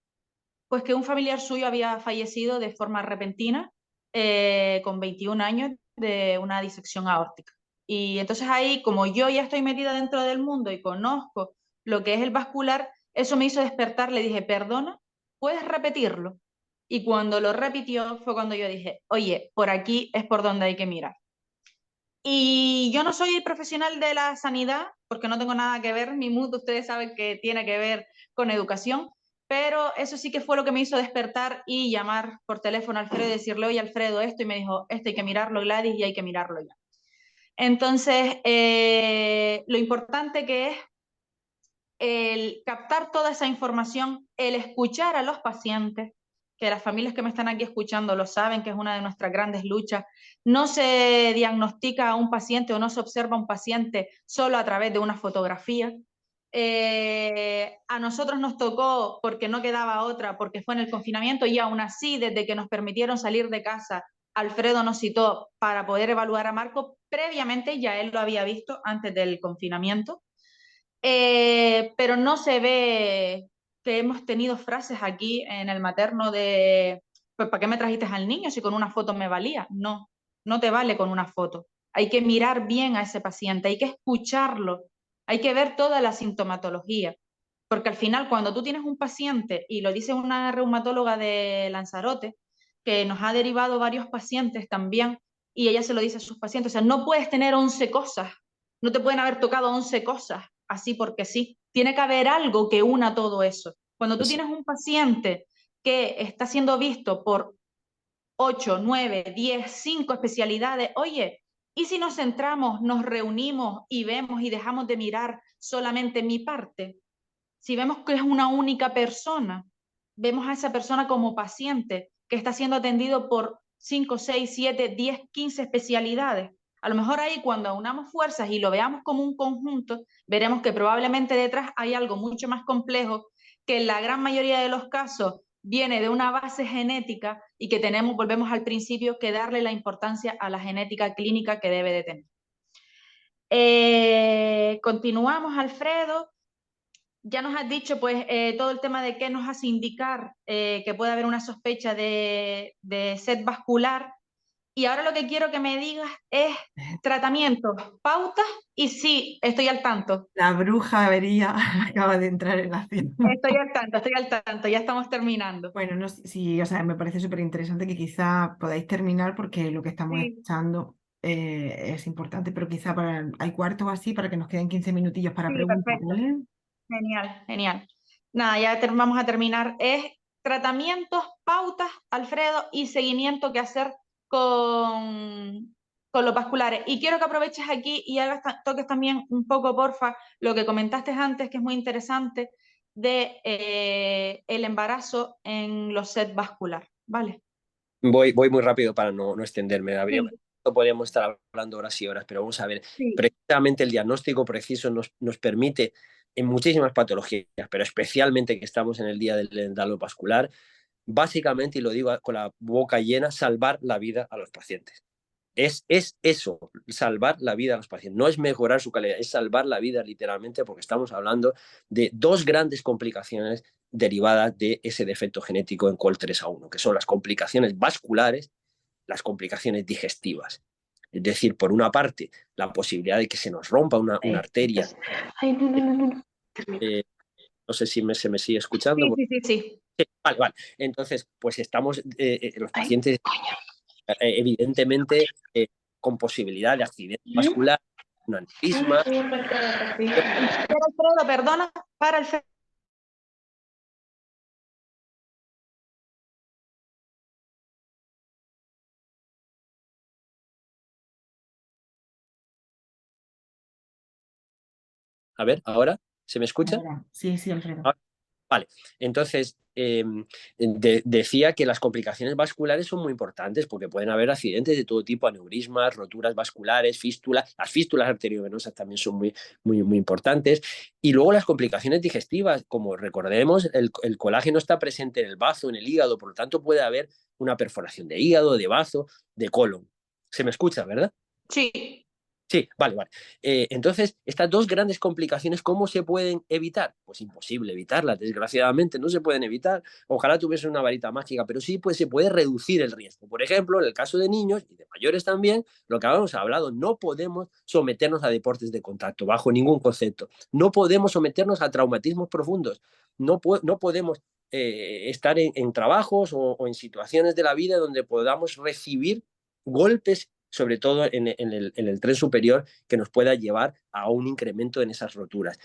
pues que un familiar suyo había fallecido de forma repentina con 21 años de una disección aórtica. Y entonces ahí, como yo ya estoy metida dentro del mundo y conozco lo que es el vascular, eso me hizo despertar, le dije, perdona, ¿puedes repetirlo? Y cuando lo repitió fue cuando yo dije, oye, por aquí es por donde hay que mirar. Y yo no soy profesional de la sanidad, porque no tengo nada que ver, mi mundo ustedes saben que tiene que ver con educación, pero eso sí que fue lo que me hizo despertar y llamar por teléfono a Alfredo y decirle, oye Alfredo, esto, y me dijo, esto hay que mirarlo, Gladys, y hay que mirarlo ya. Entonces, lo importante que es el captar toda esa información, el escuchar a los pacientes, que las familias que me están aquí escuchando lo saben, que es una de nuestras grandes luchas. No se diagnostica a un paciente o no se observa a un paciente solo a través de una fotografía. A nosotros nos tocó porque no quedaba otra, porque fue en el confinamiento y aún así, desde que nos permitieron salir de casa, Alfredo nos citó para poder evaluar a Marco. Previamente ya él lo había visto antes del confinamiento. Pero no se ve que hemos tenido frases aquí en el materno de, pues, ¿para qué me trajiste al niño si con una foto me valía? No, no te vale con una foto. Hay que mirar bien a ese paciente, hay que escucharlo, hay que ver toda la sintomatología. Porque al final, cuando tú tienes un paciente, y lo dice una reumatóloga de Lanzarote, que nos ha derivado varios pacientes también, y ella se lo dice a sus pacientes, o sea, no puedes tener 11 cosas, no te pueden haber tocado 11 cosas así porque sí. Tiene que haber algo que una todo eso. Cuando tú Pues sí. tienes un paciente que está siendo visto por 8, 9, 10, 5 especialidades, oye, ¿y si nos centramos, nos reunimos y vemos y dejamos de mirar solamente mi parte? Si vemos que es una única persona, vemos a esa persona como paciente que está siendo atendido por 5, 6, 7, 10, 15 especialidades. A lo mejor ahí cuando unamos fuerzas y lo veamos como un conjunto, veremos que probablemente detrás hay algo mucho más complejo que en la gran mayoría de los casos viene de una base genética y que tenemos, volvemos al principio, que darle la importancia a la genética clínica que debe de tener. Continuamos, Alfredo. Ya nos has dicho pues todo el tema de qué nos hace indicar que puede haber una sospecha de sed vascular. Y ahora lo que quiero que me digas es tratamientos, pautas y sí, estoy al tanto. La bruja avería acaba de entrar en la acción. Estoy al tanto, ya estamos terminando. Bueno, no, sí, o sea, me parece súper interesante que quizá podáis terminar porque lo que estamos Sí, escuchando es importante, pero quizá hay cuarto o así para que nos queden 15 minutillos para sí, preguntas, perfecto. ¿vale? Genial, genial. Nada, ya vamos a terminar. Es tratamientos, pautas, Alfredo, y seguimiento que hacer con los vasculares. Y quiero que aproveches aquí y toques también un poco, porfa, lo que comentaste antes, que es muy interesante, de el embarazo en los set vascular, ¿vale? Voy muy rápido para no extenderme. Sí, Podríamos estar hablando horas y horas, pero vamos a ver. sí, Precisamente el diagnóstico preciso nos permite en muchísimas patologías, pero especialmente que estamos en el día del endalo vascular, básicamente, y lo digo con la boca llena, salvar la vida a los pacientes. Es eso, salvar la vida a los pacientes. No es mejorar su calidad, es salvar la vida literalmente, porque estamos hablando de dos grandes complicaciones derivadas de ese defecto genético en COL3A1, que son las complicaciones vasculares, las complicaciones digestivas. Es decir, por una parte, la posibilidad de que se nos rompa una arteria. Ay, no. No sé si se me sigue escuchando. Sí, sí, sí, sí. Sí, vale. Entonces, pues estamos, los pacientes, evidentemente, con posibilidad de accidente vascular, un aneurisma. Para Alfredo, perdona, para Alfredo. A ver, ¿ahora se me escucha? Ahora, sí, sí, Alfredo. Ah, vale, entonces decía que las complicaciones vasculares son muy importantes porque pueden haber accidentes de todo tipo, aneurismas, roturas vasculares, fístulas. Las fístulas arteriovenosas también son muy importantes. Y luego las complicaciones digestivas, como recordemos, el colágeno está presente en el bazo, en el hígado, por lo tanto puede haber una perforación de hígado, de bazo, de colon. Se me escucha, ¿verdad? Sí. Sí, vale. Entonces, estas dos grandes complicaciones, ¿cómo se pueden evitar? Pues imposible evitarlas, desgraciadamente, no se pueden evitar. Ojalá tuviese una varita mágica, pero sí pues, se puede reducir el riesgo. Por ejemplo, en el caso de niños y de mayores también, lo que habíamos hablado, no podemos someternos a deportes de contacto bajo ningún concepto, no podemos someternos a traumatismos profundos, no podemos estar en trabajos o en situaciones de la vida donde podamos recibir golpes, sobre todo en el tren superior, que nos pueda llevar a un incremento en esas roturas.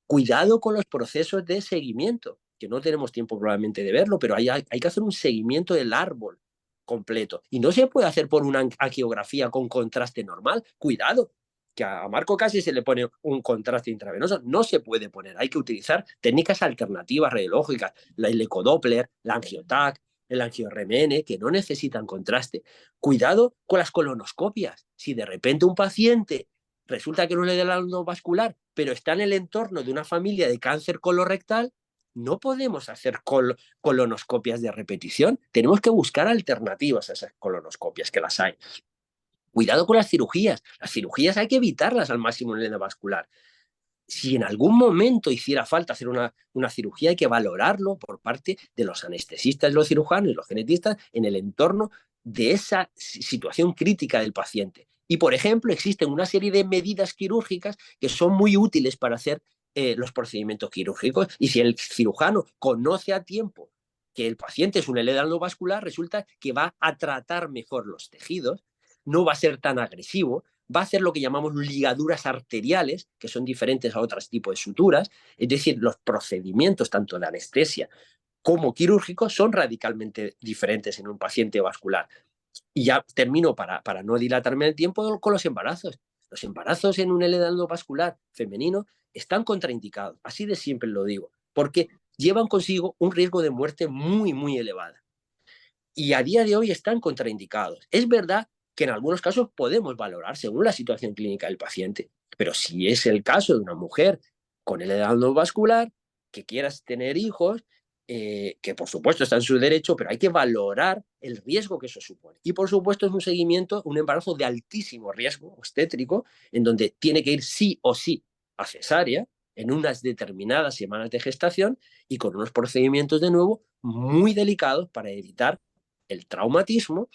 Cuidado con los procesos de seguimiento, que no tenemos tiempo probablemente de verlo, pero hay que hacer un seguimiento del árbol completo. Y no se puede hacer por una angiografía con contraste normal. Cuidado, que a Marco casi se le pone un contraste intravenoso. No se puede poner. Hay que utilizar técnicas alternativas radiológicas, el ecodoppler, la angiotac, el angio-RMN, que no necesitan contraste. Cuidado con las colonoscopias. Si de repente un paciente resulta que no le da el ánodo vascular, pero está en el entorno de una familia de cáncer colorectal, no podemos hacer colonoscopias de repetición. Tenemos que buscar alternativas a esas colonoscopias, que las hay. Cuidado con las cirugías. Las cirugías hay que evitarlas al máximo en el endovascular. Si en algún momento hiciera falta hacer una cirugía, hay que valorarlo por parte de los anestesistas, los cirujanos y los genetistas en el entorno de esa situación crítica del paciente. Y, por ejemplo, existen una serie de medidas quirúrgicas que son muy útiles para hacer los procedimientos quirúrgicos. Y si el cirujano conoce a tiempo que el paciente es un LD vascular, resulta que va a tratar mejor los tejidos, no va a ser tan agresivo, va a hacer lo que llamamos ligaduras arteriales, que son diferentes a otros tipos de suturas, es decir, los procedimientos tanto de anestesia como quirúrgicos son radicalmente diferentes en un paciente vascular. Y ya termino para no dilatarme el tiempo con los embarazos. Los embarazos en un LD vascular femenino están contraindicados, así de siempre lo digo, porque llevan consigo un riesgo de muerte muy, muy elevada. Y a día de hoy están contraindicados. Es verdad que en algunos casos podemos valorar según la situación clínica del paciente, pero si es el caso de una mujer con el vascular que quieras tener hijos, que por supuesto está en su derecho, pero hay que valorar el riesgo que eso supone. Y por supuesto es un seguimiento, un embarazo de altísimo riesgo obstétrico, en donde tiene que ir sí o sí a cesárea en unas determinadas semanas de gestación y con unos procedimientos de nuevo muy delicados para evitar el traumatismo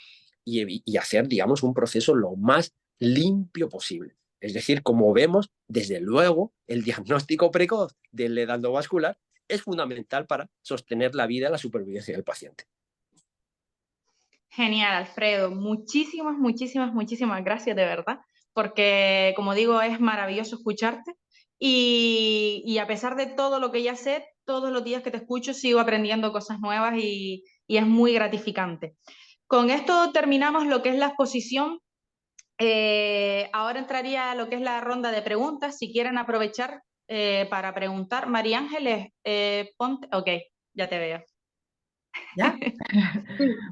y hacer, digamos, un proceso lo más limpio posible. Es decir, como vemos, desde luego, el diagnóstico precoz del endovascular es fundamental para sostener la vida y la supervivencia del paciente. Genial, Alfredo. Muchísimas, muchísimas, muchísimas gracias de verdad, porque como digo, es maravilloso escucharte y a pesar de todo lo que ya sé, todos los días que te escucho sigo aprendiendo cosas nuevas y es muy gratificante. Con esto terminamos lo que es la exposición. Ahora entraría a lo que es la ronda de preguntas. Si quieren aprovechar para preguntar, María Ángeles, ponte... Ok, ya te veo. ¿Ya? Sí,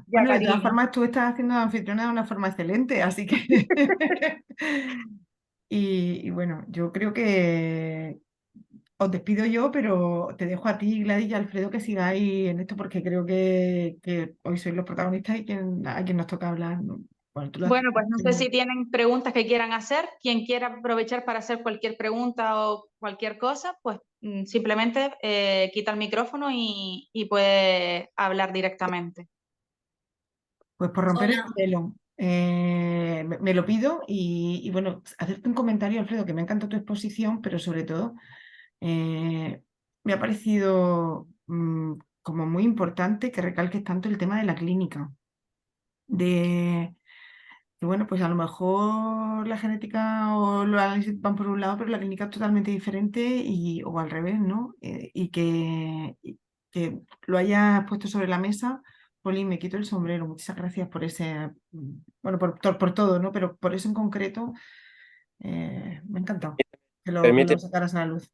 ya, Bueno, de todas cariño. formas, tú estás haciendo anfitriona de una forma excelente, así que... y bueno, yo creo que os despido yo, pero te dejo a ti, Gladys y Alfredo, que sigáis en esto, porque creo que hoy sois los protagonistas y a quien nos toca hablar, ¿no? Bueno, tú lo has... Bueno, pues no sé si tienen preguntas que quieran hacer. Quien quiera aprovechar para hacer cualquier pregunta o cualquier cosa, pues simplemente quita el micrófono y puede hablar directamente. Pues por romper el Hola. hielo, me lo pido y bueno, hacerte un comentario, Alfredo, que me encanta tu exposición, pero sobre todo me ha parecido como muy importante que recalques tanto el tema de la clínica, de que bueno, pues a lo mejor la genética o los análisis van por un lado, pero la clínica es totalmente diferente o al revés, ¿no? Y que lo hayas puesto sobre la mesa. Poli, me quito el sombrero. Muchas gracias por ese, bueno, por todo, ¿no? Pero por eso en concreto me ha encantado que lo Permite sacaras a la luz.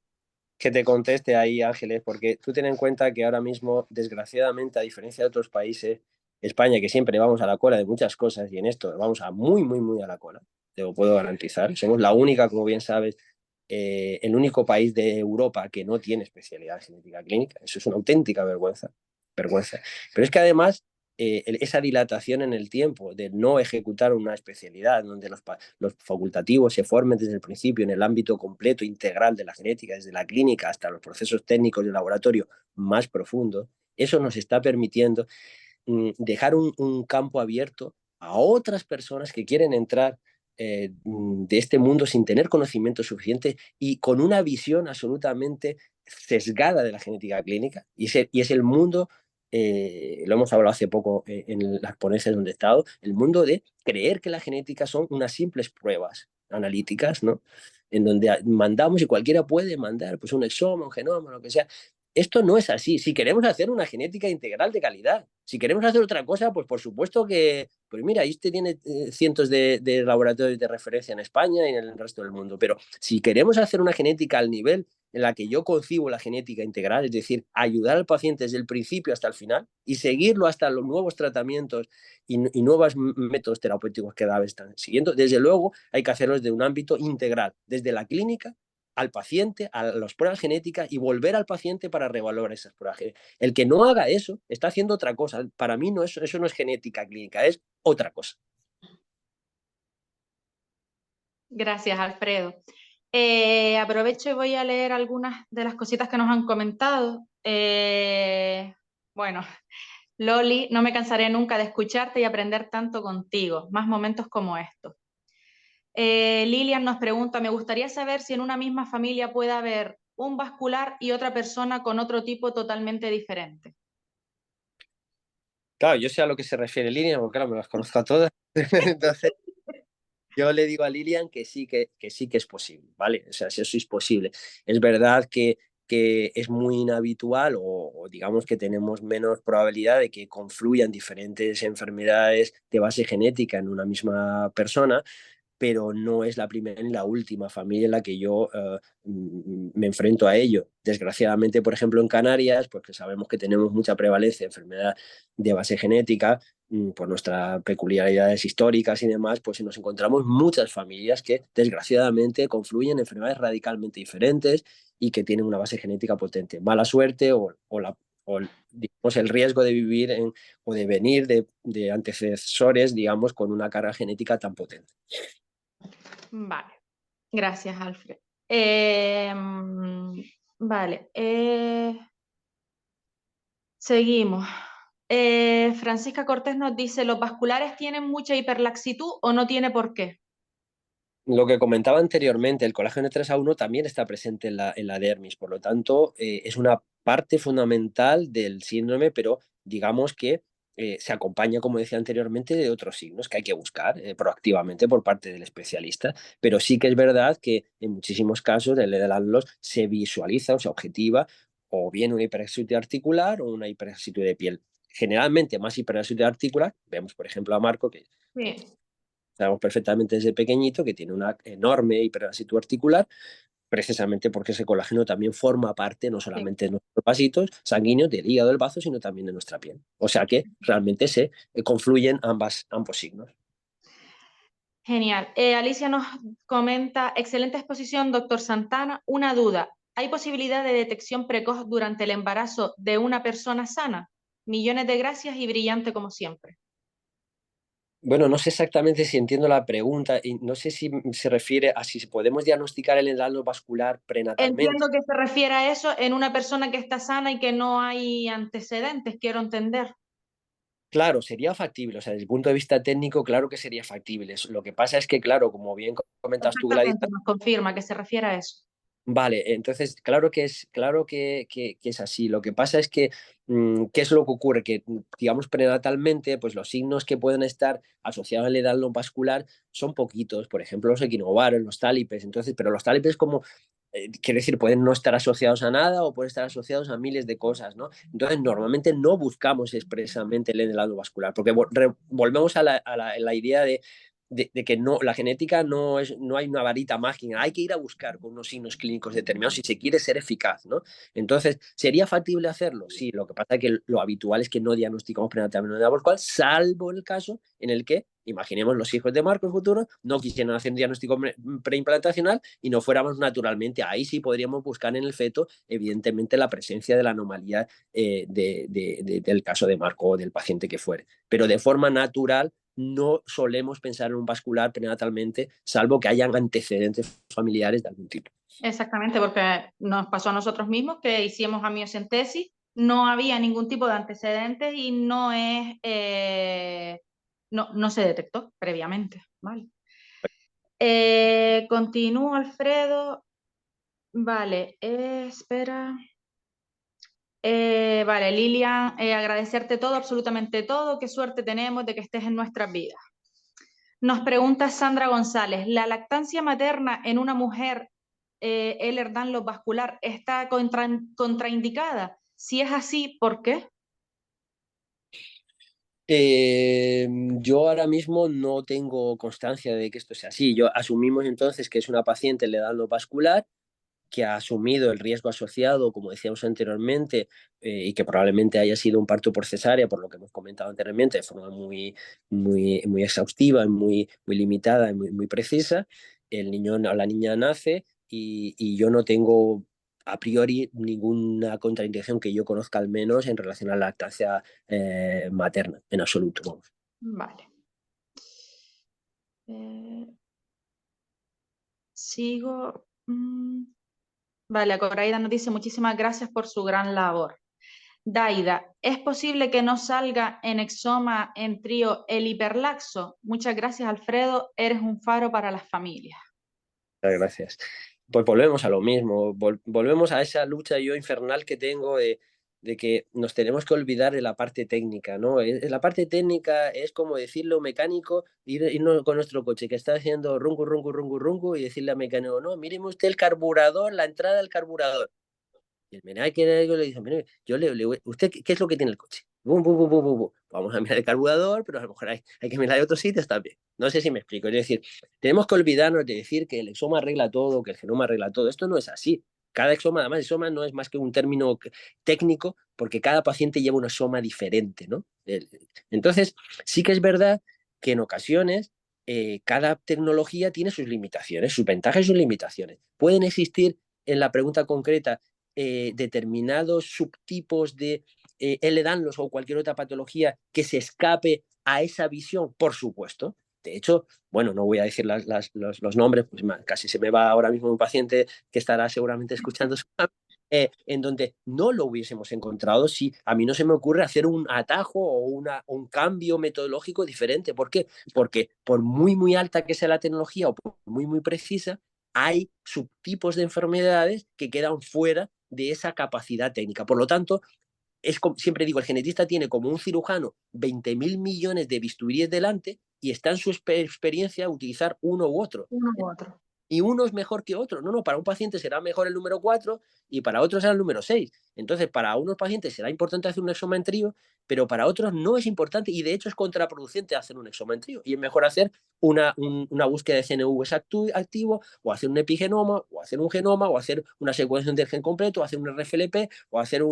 que te conteste ahí, Ángeles, porque tú ten en cuenta que ahora mismo, desgraciadamente, a diferencia de otros países, España, que siempre vamos a la cola de muchas cosas, y en esto vamos a muy, muy, muy a la cola, te lo puedo garantizar. Somos la única, como bien sabes, el único país de Europa que no tiene especialidad en genética clínica. Eso es una auténtica vergüenza. Vergüenza. Pero es que además esa dilatación en el tiempo de no ejecutar una especialidad donde los facultativos se formen desde el principio en el ámbito completo, integral de la genética, desde la clínica hasta los procesos técnicos del laboratorio más profundos, eso nos está permitiendo dejar un campo abierto a otras personas que quieren entrar de este mundo sin tener conocimiento suficiente y con una visión absolutamente sesgada de la genética clínica. Y es el mundo, lo hemos hablado hace poco en las ponencias donde he estado, el mundo de creer que la genética son unas simples pruebas analíticas, ¿no? En donde mandamos y cualquiera puede mandar pues un exoma, un genoma, lo que sea. Esto no es así. Si queremos hacer una genética integral de calidad, si queremos hacer otra cosa, pues por supuesto que, pues mira, este tiene cientos de laboratorios de referencia en España y en el resto del mundo, pero si queremos hacer una genética al nivel en la que yo concibo la genética integral, es decir, ayudar al paciente desde el principio hasta el final y seguirlo hasta los nuevos tratamientos y nuevos métodos terapéuticos que cada vez están siguiendo, desde luego hay que hacerlo desde un ámbito integral, desde la clínica al paciente, a las pruebas genéticas y volver al paciente para reevaluar esas pruebas genéticas. El que no haga eso está haciendo otra cosa. Para mí no, eso no es genética clínica, es otra cosa. Gracias, Alfredo. Aprovecho y voy a leer algunas de las cositas que nos han comentado. Bueno, Loli, no me cansaré nunca de escucharte y aprender tanto contigo, más momentos como estos. Lilian nos pregunta, me gustaría saber si en una misma familia puede haber un vascular y otra persona con otro tipo totalmente diferente. Claro, yo sé a lo que se refiere Lilian, porque claro, me las conozco a todas. Entonces, yo le digo a Lilian que sí que es posible, ¿vale? O sea, si eso es posible. Es verdad que es muy inhabitual o digamos que tenemos menos probabilidad de que confluyan diferentes enfermedades de base genética en una misma persona, pero no es la primera ni la última familia en la que yo me enfrento a ello. Desgraciadamente, por ejemplo, en Canarias, pues que sabemos que tenemos mucha prevalencia de enfermedad de base genética, por nuestras peculiaridades históricas y demás, pues nos encontramos muchas familias que desgraciadamente confluyen en enfermedades radicalmente diferentes y que tienen una base genética potente. Mala suerte o digamos, el riesgo de vivir o de venir de antecesores, digamos, con una carga genética tan potente. Vale, gracias, Alfred. Vale, seguimos. Francisca Cortés nos dice, ¿los vasculares tienen mucha hiperlaxitud o no tiene por qué? Lo que comentaba anteriormente, el colágeno 3A1 también está presente en la dermis, por lo tanto, es una parte fundamental del síndrome, pero digamos que se acompaña, como decía anteriormente, de otros signos que hay que buscar proactivamente por parte del especialista. Pero sí que es verdad que en muchísimos casos el Ehlers-Danlos se visualiza o se objetiva o bien una hiperlaxitud articular o una hiperlaxitud de piel. Generalmente más hiperlaxitud articular, vemos por ejemplo a Marco, que Sí. sabemos perfectamente desde pequeñito que tiene una enorme hiperlaxitud articular, precisamente porque ese colágeno también forma parte no Sí. solamente de nuestros vasitos sanguíneos, del hígado, del bazo, sino también de nuestra piel. O sea que realmente se confluyen ambos signos. Genial. Alicia nos comenta, excelente exposición, doctor Santana. Una duda, ¿hay posibilidad de detección precoz durante el embarazo de una persona sana? Millones de gracias y brillante como siempre. Bueno, no sé exactamente si entiendo la pregunta y no sé si se refiere a si podemos diagnosticar el endotelio vascular prenatalmente. Entiendo que se refiere a eso en una persona que está sana y que no hay antecedentes, quiero entender. Claro, sería factible, o sea, desde el punto de vista técnico, claro que sería factible. Lo que pasa es que, claro, como bien comentas tú, Gladys, Exactamente, nos confirma que se refiere a eso. vale, entonces claro que es así. Lo que pasa es que, ¿qué es lo que ocurre? Que, digamos, prenatalmente, pues los signos que pueden estar asociados al edad vascular son poquitos, por ejemplo, los equinovarus, los tálipes, entonces, pero los tálipes como, quiere decir, pueden no estar asociados a nada o pueden estar asociados a miles de cosas, ¿no? Entonces, normalmente no buscamos expresamente el edad vascular, porque volvemos a la idea de que no, la genética no hay una varita mágica, hay que ir a buscar con unos signos clínicos determinados si se quiere ser eficaz, ¿no? Entonces, ¿sería factible hacerlo? Sí, lo que pasa es que lo habitual es que no diagnosticamos prenatalmente la cual, salvo el caso en el que, imaginemos los hijos de Marco en futuro, no quisieran hacer un diagnóstico preimplantacional y no fuéramos naturalmente, ahí sí podríamos buscar en el feto, evidentemente, la presencia de la anomalía del caso de Marco o del paciente que fuere. Pero de forma natural, no solemos pensar en un vascular prenatalmente, salvo que hayan antecedentes familiares de algún tipo. Exactamente, porque nos pasó a nosotros mismos que hicimos amniocentesis, no había ningún tipo de antecedentes y no es no se detectó previamente, ¿vale? Continúo, Alfredo. Vale, espera. Vale, Lilian, agradecerte todo, absolutamente todo. Qué suerte tenemos de que estés en nuestras vidas. Nos pregunta Sandra González, ¿la lactancia materna en una mujer Ehlers-Danlos vascular está contraindicada? Si es así, ¿por qué? Yo ahora mismo no tengo constancia de que esto sea así. Yo asumimos entonces que es una paciente Ehlers-Danlos vascular que ha asumido el riesgo asociado, como decíamos anteriormente, y que probablemente haya sido un parto por cesárea, por lo que hemos comentado anteriormente, de forma muy exhaustiva, muy limitada y muy precisa. El niño o la niña nace y yo no tengo a priori ninguna contraindicación que yo conozca al menos en relación a la lactancia materna, en absoluto. Vamos. Vale. Sigo. Vale, Coraida nos dice muchísimas gracias por su gran labor. Daida, ¿es posible que no salga en Exoma en trío el hiperlaxo? Muchas gracias, Alfredo. Eres un faro para las familias. Muchas gracias. Pues volvemos a lo mismo, volvemos a esa lucha yo infernal que tengo de que nos tenemos que olvidar de la parte técnica, ¿no? La parte técnica es como decirle a un mecánico, irnos con nuestro coche que está haciendo rungu, rungu, rungu, rungu y decirle al mecánico, no, míreme usted el carburador, la entrada del carburador. Y el mecánico le dice, mire, ¿usted qué es lo que tiene el coche? Bum, bum, bum, bum, bum, bum. Vamos a mirar el carburador, pero a lo mejor hay que mirar de otros sitios también. No sé si me explico. Es decir, tenemos que olvidarnos de decir que el exoma arregla todo, que el genoma arregla todo. Esto no es así. Cada exoma, además, exoma no es más que un término técnico, porque cada paciente lleva una exoma diferente, ¿no? Entonces, sí que es verdad que en ocasiones cada tecnología tiene sus limitaciones, sus ventajas y sus limitaciones. Pueden existir, en la pregunta concreta, determinados subtipos de Ehlers-Danlos o cualquier otra patología que se escape a esa visión, por supuesto. De hecho, bueno, no voy a decir los nombres, pues casi se me va ahora mismo un paciente que estará seguramente escuchando en donde no lo hubiésemos encontrado si a mí no se me ocurre hacer un atajo o un cambio metodológico diferente. ¿Por qué? Porque por muy alta que sea la tecnología o por muy precisa, hay subtipos de enfermedades que quedan fuera de esa capacidad técnica. Por lo tanto, siempre digo, el genetista tiene como un cirujano 20.000 millones de bisturíes delante y está en su experiencia utilizar uno u otro. Uno u otro. Y uno es mejor que otro. No, para un paciente será mejor el número 4 y para otros será el número 6. Entonces, para unos pacientes será importante hacer un exoma en trío, pero para otros no es importante y de hecho es contraproducente hacer un exoma en trío. Y es mejor hacer una búsqueda de CNVs activo o hacer un epigenoma o hacer un genoma o hacer una secuenciación del gen completo o hacer un RFLP o hacer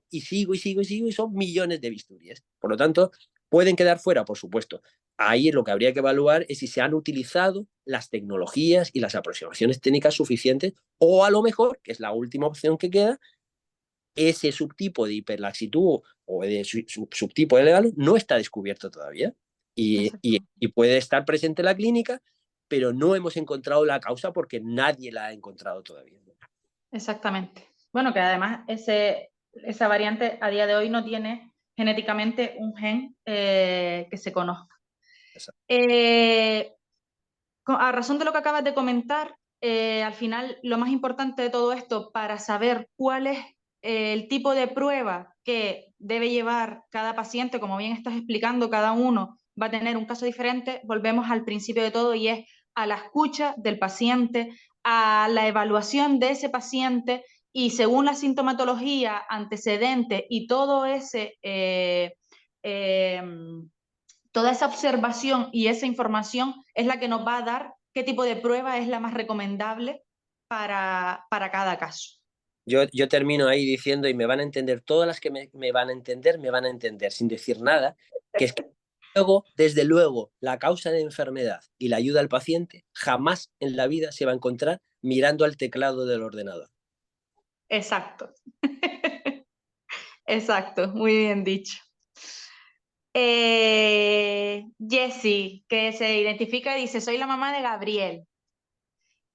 y sigo y son millones de bisturíes. Por lo tanto, pueden quedar fuera, por supuesto. Ahí lo que habría que evaluar es si se han utilizado las tecnologías y las aproximaciones técnicas suficientes o a lo mejor, que es la última opción que queda, ese subtipo de hiperlaxitud o de subtipo de legal no está descubierto todavía y puede estar presente en la clínica, pero no hemos encontrado la causa porque nadie la ha encontrado todavía. Exactamente. Bueno, que además esa variante a día de hoy no tiene genéticamente un gen que se conozca. A razón de lo que acabas de comentar, al final lo más importante de todo esto para saber cuál es el tipo de prueba que debe llevar cada paciente, como bien estás explicando, cada uno va a tener un caso diferente, volvemos al principio de todo y es a la escucha del paciente, a la evaluación de ese paciente y según la sintomatología, antecedente y todo ese... toda esa observación y esa información es la que nos va a dar qué tipo de prueba es la más recomendable para cada caso. Yo termino ahí diciendo, y me van a entender, todas las que me van a entender sin decir nada, que es que desde luego, la causa de enfermedad y la ayuda al paciente jamás en la vida se va a encontrar mirando al teclado del ordenador. Exacto. Exacto, muy bien dicho. Jessie, que se identifica y dice, soy la mamá de Gabriel.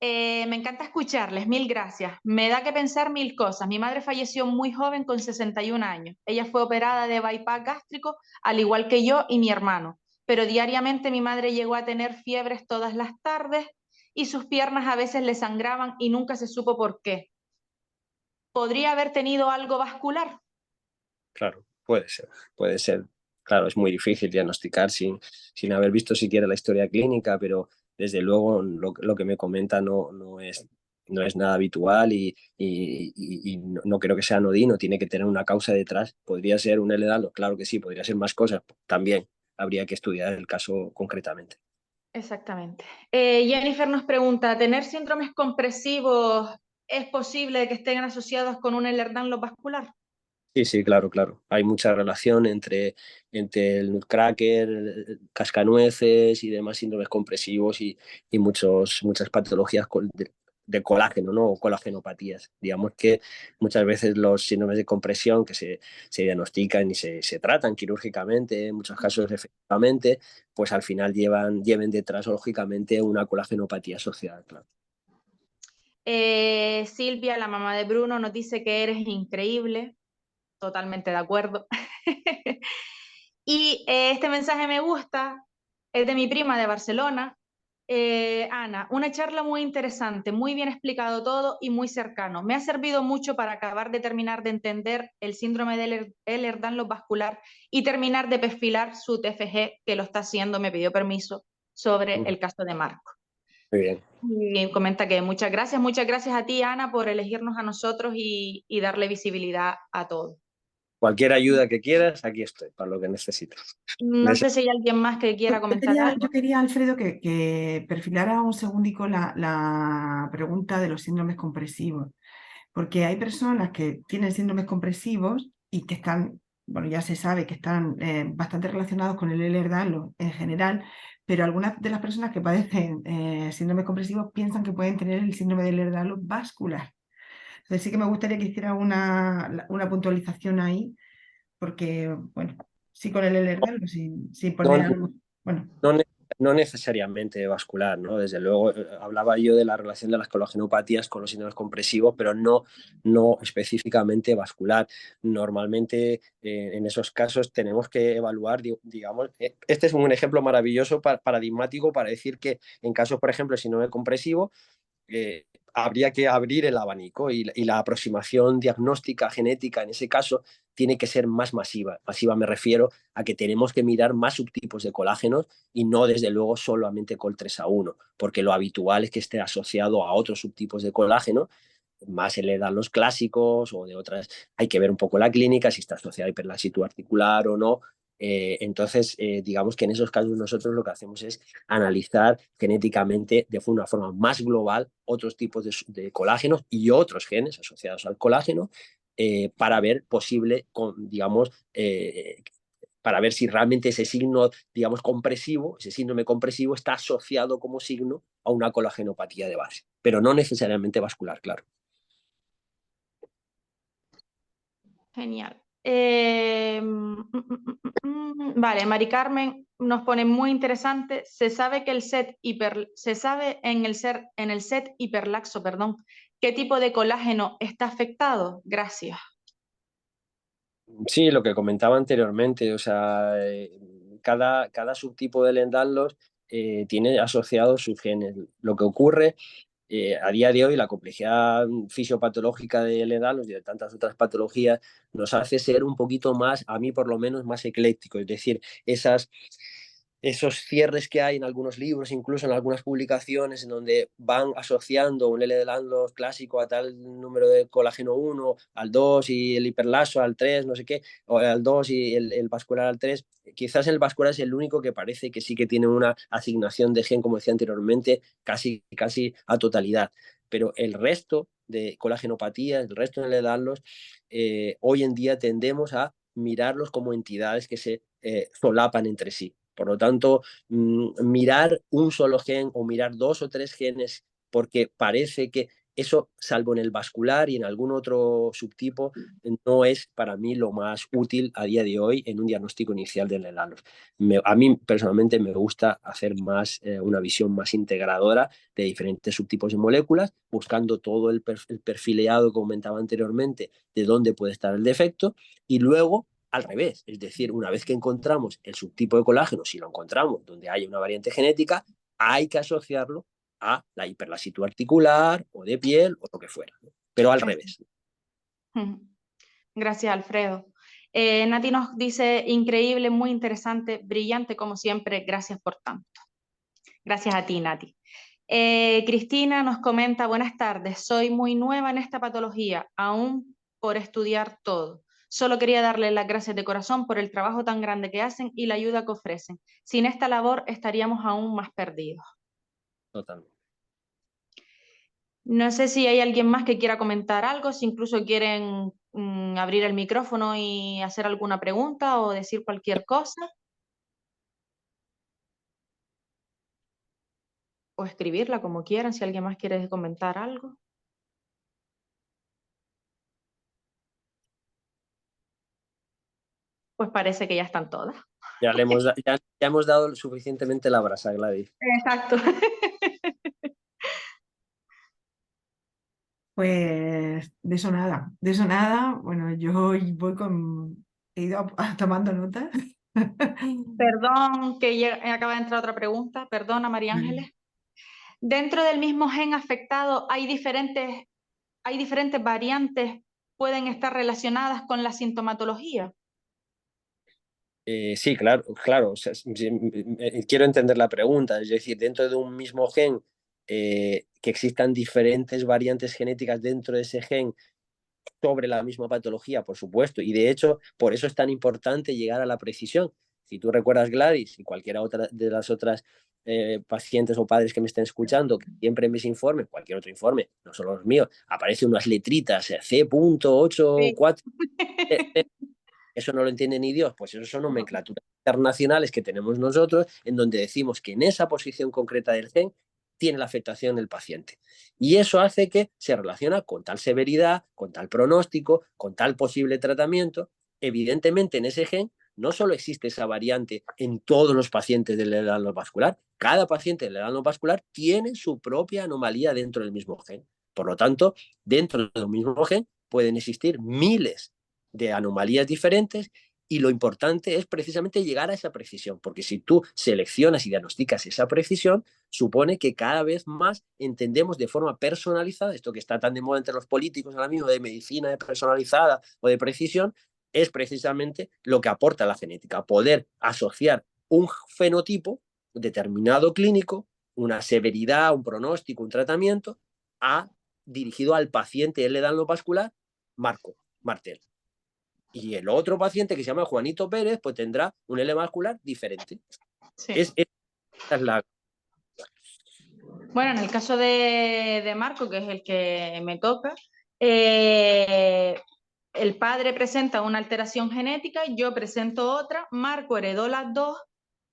Me encanta escucharles, mil gracias. Me da que pensar mil cosas. Mi madre falleció muy joven con 61 años. Ella fue operada de bypass gástrico, al igual que yo y mi hermano. pero diariamente mi madre llegó a tener fiebres todas las tardes y sus piernas a veces le sangraban y nunca se supo por qué. ¿Podría haber tenido algo vascular? Claro, puede ser, puede ser. Claro, es muy difícil diagnosticar sin haber visto siquiera la historia clínica, pero desde luego lo que me comenta no es nada habitual y no creo que sea anodino, tiene que tener una causa detrás. ¿Podría ser un LDALO? Claro que sí, podría ser más cosas. También habría que estudiar el caso concretamente. Exactamente. Jennifer nos pregunta, ¿tener síndromes compresivos es posible que estén asociados con un Ehlers-Danlos vascular? Sí, sí, claro, claro. Hay mucha relación entre el nutcracker, el cascanueces y demás síndromes compresivos y muchas patologías de colágeno, ¿no? O colagenopatías. Digamos que muchas veces los síndromes de compresión que se diagnostican y se tratan quirúrgicamente, en muchos casos efectivamente, pues al final lleven detrás, lógicamente, una colagenopatía asociada, claro. Silvia, la mamá de Bruno, nos dice que eres increíble. Totalmente de acuerdo. Y este mensaje me gusta, es de mi prima de Barcelona. Ana, una charla muy interesante, muy bien explicado todo y muy cercano. Me ha servido mucho para acabar de terminar de entender el síndrome de Ehlers-Danlos vascular y terminar de perfilar su TFG, que lo está haciendo, me pidió permiso, sobre el caso de Marco. Muy bien. Y comenta que muchas gracias a ti, Ana, por elegirnos a nosotros y darle visibilidad a todo. Cualquier ayuda que quieras, aquí estoy, para lo que necesites. No sé si hay alguien más que quiera comentar algo. Yo quería, Alfredo, que perfilara un segundico la pregunta de los síndromes compresivos, porque hay personas que tienen síndromes compresivos y que están, bueno, ya se sabe que están bastante relacionados con el Ehlers-Danlos en general, pero algunas de las personas que padecen síndromes compresivos piensan que pueden tener el síndrome del Ehlers-Danlos vascular. Entonces sí que me gustaría que hiciera una puntualización ahí, porque, bueno, sí con el Ehlers-Danlos, sin poner No, algo, bueno. no, no necesariamente vascular, ¿no? Desde luego, hablaba yo de la relación de las colagenopatías con los síndromes compresivos, pero no específicamente vascular. Normalmente, en esos casos tenemos que evaluar, digamos, este es un ejemplo maravilloso, paradigmático, para decir que en casos, por ejemplo, de síndrome compresivo, habría que abrir el abanico y la aproximación diagnóstica genética en ese caso tiene que ser más masiva. Masiva me refiero a que tenemos que mirar más subtipos de colágenos y no desde luego solamente Col3A1, porque lo habitual es que esté asociado a otros subtipos de colágeno, más se le dan los clásicos o de otras. Hay que ver un poco la clínica, si está asociada a hiperlaxitud articular o no. Entonces, digamos que en esos casos nosotros lo que hacemos es analizar genéticamente de una forma más global otros tipos de colágenos y otros genes asociados al colágeno para ver posible, digamos, para ver si realmente ese signo, digamos, compresivo, ese síndrome compresivo está asociado como signo a una colagenopatía de base, pero no necesariamente vascular, claro. Genial. Vale, Mari Carmen nos pone muy interesante. Se sabe en el set hiperlaxo, perdón, qué tipo de colágeno está afectado. Gracias. Sí, lo que comentaba anteriormente, o sea, cada subtipo de Lendanlos tiene asociados sus genes. Lo que ocurre a día de hoy, la complejidad fisiopatológica de Lendanlos y de tantas otras patologías nos hace ser un poquito más, a mí por lo menos, más ecléctico. Es decir, esos cierres que hay en algunos libros, incluso en algunas publicaciones, en donde van asociando un L-Danlos clásico a tal número de colágeno 1, al 2 y el hiperlaso al 3, no sé qué, o al 2 y el vascular al 3. Quizás el vascular es el único que parece que sí que tiene una asignación de gen, como decía anteriormente, casi a totalidad. Pero el resto de colagenopatías, el resto de L-Danlos, hoy en día tendemos a mirarlos como entidades que se solapan entre sí. Por lo tanto, mirar un solo gen o mirar dos o tres genes, porque parece que eso, salvo en el vascular y en algún otro subtipo, no es para mí lo más útil a día de hoy en un diagnóstico inicial del Ehlers. A mí personalmente me gusta hacer más una visión más integradora de diferentes subtipos de moléculas, buscando todo el perfileado que comentaba anteriormente de dónde puede estar el defecto y luego al revés. Es decir, una vez que encontramos el subtipo de colágeno, si lo encontramos donde haya una variante genética, hay que asociarlo a la hiperlasitud articular o de piel o lo que fuera, ¿no? Pero al revés. Gracias, Alfredo. Nati nos dice, increíble, muy interesante, brillante como siempre, gracias por tanto. Gracias a ti, Nati. Cristina nos comenta, buenas tardes, soy muy nueva en esta patología, aún por estudiar todo. Solo quería darles las gracias de corazón por el trabajo tan grande que hacen y la ayuda que ofrecen. Sin esta labor estaríamos aún más perdidos. Totalmente. No sé si hay alguien más que quiera comentar algo, si incluso quieren abrir el micrófono y hacer alguna pregunta o decir cualquier cosa. O escribirla como quieran, si alguien más quiere comentar algo. Pues parece que ya están todas. Ya hemos dado suficientemente la brasa, Gladys. Exacto. Pues de eso nada, de eso nada. Bueno, yo voy con... He ido tomando notas. Perdón, que acaba de entrar otra pregunta. Perdona, María Ángeles. Dentro del mismo gen afectado hay diferentes variantes, pueden estar relacionadas con la sintomatología. Sí, claro, claro. O sea, quiero entender la pregunta. Es decir, dentro de un mismo gen, que existan diferentes variantes genéticas dentro de ese gen sobre la misma patología, por supuesto. Y de hecho, por eso es tan importante llegar a la precisión. Si tú recuerdas, Gladys, y cualquiera otra de las otras pacientes o padres que me estén escuchando, que siempre en mis informes, cualquier otro informe, no solo los míos, aparecen unas letritas, C.84. Sí. Eso no lo entiende ni Dios, pues eso son nomenclaturas internacionales que tenemos nosotros, en donde decimos que en esa posición concreta del gen tiene la afectación el paciente. Y eso hace que se relaciona con tal severidad, con tal pronóstico, con tal posible tratamiento. Evidentemente, en ese gen no solo existe esa variante en todos los pacientes del edad vascular, cada paciente del edad vascular tiene su propia anomalía dentro del mismo gen. Por lo tanto, dentro del mismo gen pueden existir miles de anomalías diferentes y lo importante es precisamente llegar a esa precisión, porque si tú seleccionas y diagnosticas esa precisión, supone que cada vez más entendemos de forma personalizada, esto que está tan de moda entre los políticos ahora mismo, de medicina personalizada o de precisión, es precisamente lo que aporta la genética, poder asociar un fenotipo determinado clínico, una severidad, un pronóstico, un tratamiento, dirigido al paciente L. vascular, Martel. Y el otro paciente que se llama Juanito Pérez, pues tendrá un L vascular diferente. Sí. Esta es la... Bueno, en el caso de Marco, que es el que me toca, el padre presenta una alteración genética, yo presento otra, Marco heredó las dos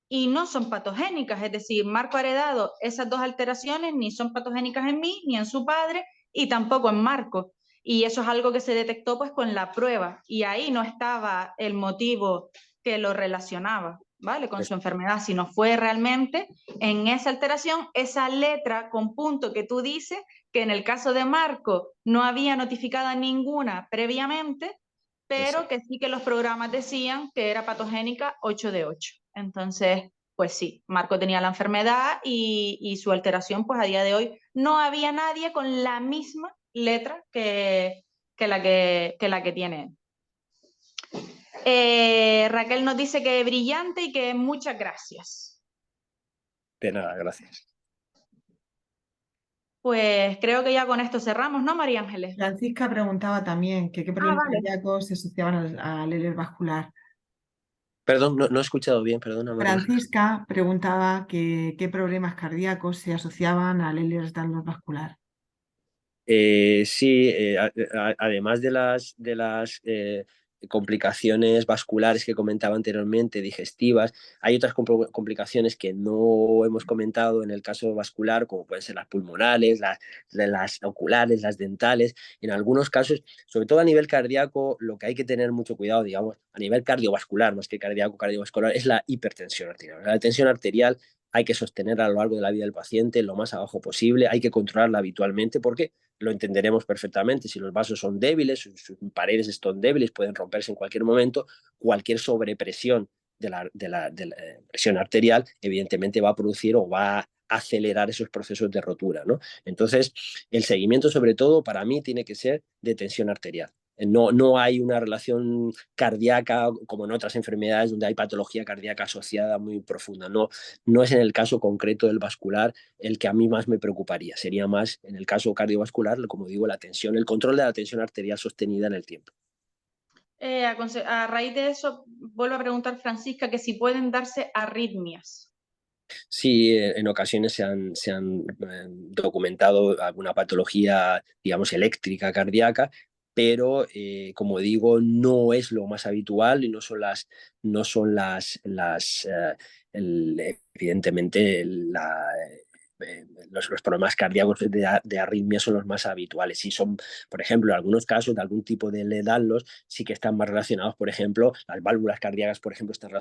y no son patogénicas, es decir, Marco ha heredado esas dos alteraciones, ni son patogénicas en mí, ni en su padre, y tampoco en Marco. Y eso es algo que se detectó pues con la prueba, y ahí no estaba el motivo que lo relacionaba, ¿vale? Con su enfermedad, sino fue realmente en esa alteración, esa letra con punto que tú dices, que en el caso de Marco no había notificada ninguna previamente, pero que sí que los programas decían que era patogénica 8 de 8. Entonces, pues sí, Marco tenía la enfermedad y su alteración, pues a día de hoy no había nadie con la misma letra que la que tiene. Raquel nos dice que es brillante y que muchas gracias. De nada, gracias. Pues creo que ya con esto cerramos, ¿no, María Ángeles? Francisca preguntaba también que qué problemas vale. cardíacos se asociaban al L vascular. Perdón, no he escuchado bien, perdona, María. Francisca preguntaba que qué problemas cardíacos se asociaban al Ehlers-Danlos vascular. Sí, además de las complicaciones vasculares que comentaba anteriormente, digestivas, hay otras complicaciones que no hemos comentado en el caso vascular, como pueden ser las pulmonares, las oculares, las dentales. En algunos casos, sobre todo a nivel cardíaco, lo que hay que tener mucho cuidado, digamos, a nivel cardiovascular, más que cardíaco, cardiovascular, es la hipertensión arterial. La tensión arterial hay que sostenerla a lo largo de la vida del paciente lo más abajo posible, hay que controlarla habitualmente. ¿Por qué? lo entenderemos perfectamente. Si los vasos son débiles, sus paredes están débiles, pueden romperse en cualquier momento, cualquier sobrepresión de la presión arterial, evidentemente va a producir o va a acelerar esos procesos de rotura, ¿no? Entonces, el seguimiento, sobre todo, para mí, tiene que ser de tensión arterial. No hay una relación cardíaca como en otras enfermedades donde hay patología cardíaca asociada muy profunda. No es en el caso concreto del vascular el que a mí más me preocuparía. Sería más en el caso cardiovascular, como digo, la tensión, el control de la tensión arterial sostenida en el tiempo. A raíz de eso, vuelvo a preguntar, Francisca, que si pueden darse arritmias. Sí, en ocasiones se han documentado alguna patología, digamos, eléctrica cardíaca, pero como digo, no es lo más habitual y no son evidentemente los problemas cardíacos de arritmia son los más habituales. Y son, por ejemplo, en algunos casos de algún tipo de LEDALOS sí que están más relacionados, por ejemplo, las válvulas cardíacas, por ejemplo, están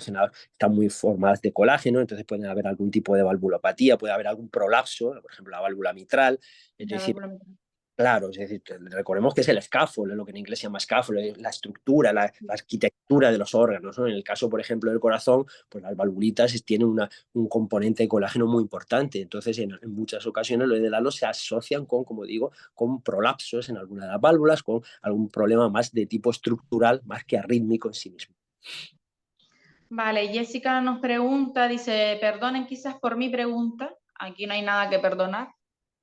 muy formadas de colágeno, entonces pueden haber algún tipo de valvulopatía, puede haber algún prolapso, por ejemplo, la válvula mitral. Es La decir, válvula mitral. claro, es decir, recordemos que es el scaffold, lo que en inglés se llama scaffold, la estructura, la arquitectura de los órganos, ¿no? En el caso, por ejemplo, del corazón, pues las valvulitas tienen un componente de colágeno muy importante. Entonces, en muchas ocasiones los de Lalo se asocian con, como digo, con prolapsos en alguna de las válvulas, con algún problema más de tipo estructural, más que arrítmico en sí mismo. Vale, Jessica nos pregunta, dice, perdonen quizás por mi pregunta, aquí no hay nada que perdonar.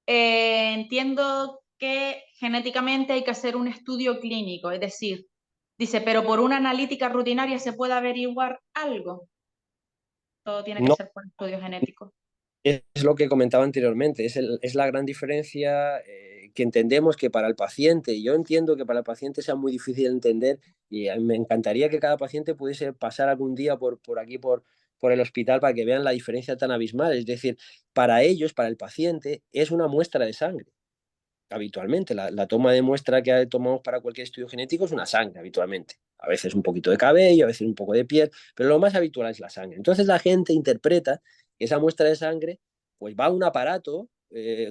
Entiendo que genéticamente hay que hacer un estudio clínico, es decir, dice, pero por una analítica rutinaria se puede averiguar algo. Todo tiene que No, ser por estudio genético. es lo que comentaba anteriormente, es la gran diferencia que entendemos que para el paciente, yo entiendo que para el paciente sea muy difícil de entender y me encantaría que cada paciente pudiese pasar algún día por aquí, por el hospital, para que vean la diferencia tan abismal. Es decir, para ellos, para el paciente, es una muestra de sangre. Habitualmente, la toma de muestra que tomamos para cualquier estudio genético es una sangre, habitualmente. A veces un poquito de cabello, a veces un poco de piel, pero lo más habitual es la sangre. Entonces la gente interpreta que esa muestra de sangre pues va a un aparato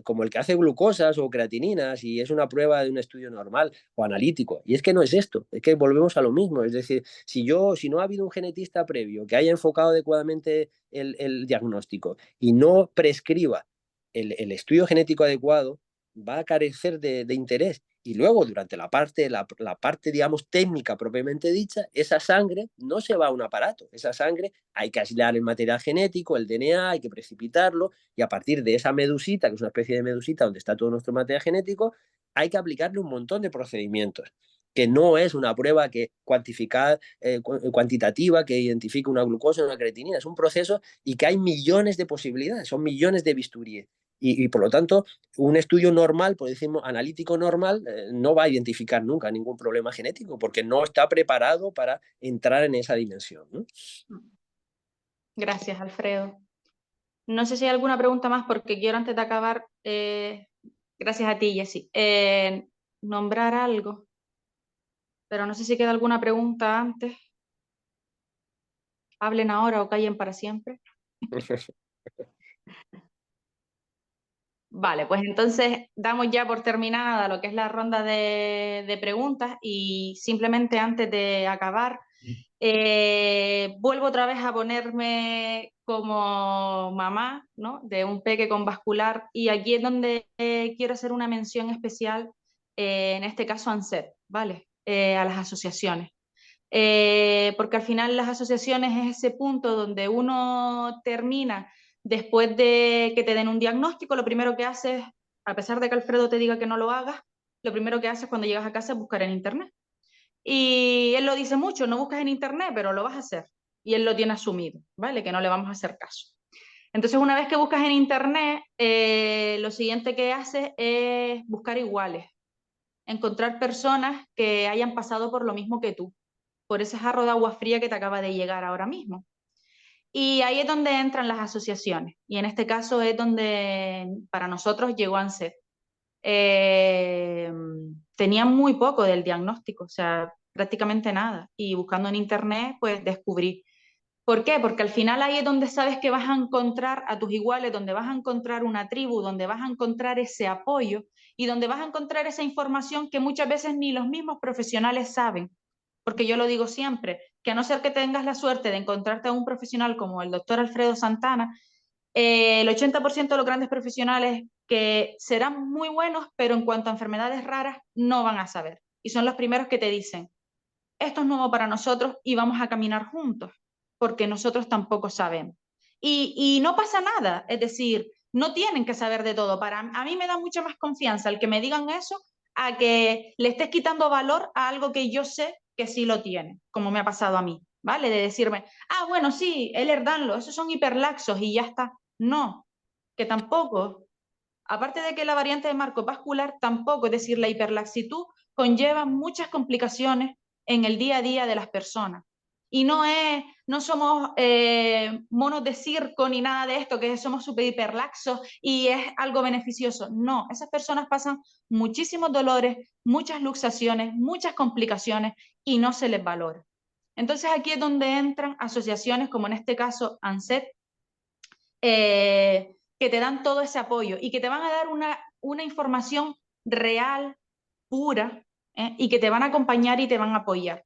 como el que hace glucosas o creatininas y es una prueba de un estudio normal o analítico. Y es que no es esto, es que volvemos a lo mismo. Es decir, si no ha habido un genetista previo que haya enfocado adecuadamente el diagnóstico y no prescriba el estudio genético adecuado, va a carecer de interés. Y luego, durante la parte, digamos, técnica propiamente dicha, esa sangre no se va a un aparato. Esa sangre hay que aislar el material genético, el DNA, hay que precipitarlo, y a partir de esa medusita, que es una especie de medusita donde está todo nuestro material genético, hay que aplicarle un montón de procedimientos que no es una prueba cuantitativa que identifique una glucosa o una creatinina, es un proceso y que hay millones de posibilidades, son millones de bisturíes. Y por lo tanto, un estudio normal, por decirlo, analítico normal, no va a identificar nunca ningún problema genético porque no está preparado para entrar en esa dimensión, ¿no? Gracias, Alfredo. No sé si hay alguna pregunta más porque quiero antes de acabar, gracias a ti, Jessy, nombrar algo, pero no sé si queda alguna pregunta antes. Hablen ahora o callen para siempre. Vale, pues entonces damos ya por terminada lo que es la ronda de preguntas y simplemente antes de acabar, vuelvo otra vez a ponerme como mamá, ¿no? De un peque con vascular y aquí es donde quiero hacer una mención especial, en este caso a ANSET, ¿vale? A las asociaciones. Porque al final las asociaciones es ese punto donde uno termina después de que te den un diagnóstico, lo primero que haces, a pesar de que Alfredo te diga que no lo hagas, lo primero que haces cuando llegas a casa es buscar en internet. Y él lo dice mucho, no buscas en internet, pero lo vas a hacer. Y él lo tiene asumido, ¿vale? Que no le vamos a hacer caso. Entonces, una vez que buscas en internet, lo siguiente que haces es buscar iguales, encontrar personas que hayan pasado por lo mismo que tú, por ese jarro de agua fría que te acaba de llegar ahora mismo. Y ahí es donde entran las asociaciones. Y en este caso es donde para nosotros llegó ANSET. Tenían muy poco del diagnóstico, o sea, prácticamente nada. Y buscando en internet, pues descubrí. ¿Por qué? Porque al final ahí es donde sabes que vas a encontrar a tus iguales, donde vas a encontrar una tribu, donde vas a encontrar ese apoyo y donde vas a encontrar esa información que muchas veces ni los mismos profesionales saben. Porque yo lo digo siempre, que a no ser que tengas la suerte de encontrarte a un profesional como el doctor Alfredo Santana, el 80% de los grandes profesionales que serán muy buenos, pero en cuanto a enfermedades raras, no van a saber. Y son los primeros que te dicen, esto es nuevo para nosotros y vamos a caminar juntos, porque nosotros tampoco sabemos. Y no pasa nada, es decir, no tienen que saber de todo. A mí me da mucha más confianza el que me digan eso a que le estés quitando valor a algo que yo sé que sí lo tiene, como me ha pasado a mí, ¿vale? De decirme, ah, bueno, sí, Ehlers-Danlos, esos son hiperlaxos y ya está. No, que tampoco. Aparte de que la variante de marco vascular tampoco, es decir, la hiperlaxitud conlleva muchas complicaciones en el día a día de las personas. Y no somos monos de circo ni nada de esto, que somos súper hiperlaxos y es algo beneficioso. No, esas personas pasan muchísimos dolores, muchas luxaciones, muchas complicaciones y no se les valora. Entonces aquí es donde entran asociaciones como en este caso ANSET, que te dan todo ese apoyo y que te van a dar una información real, pura, y que te van a acompañar y te van a apoyar.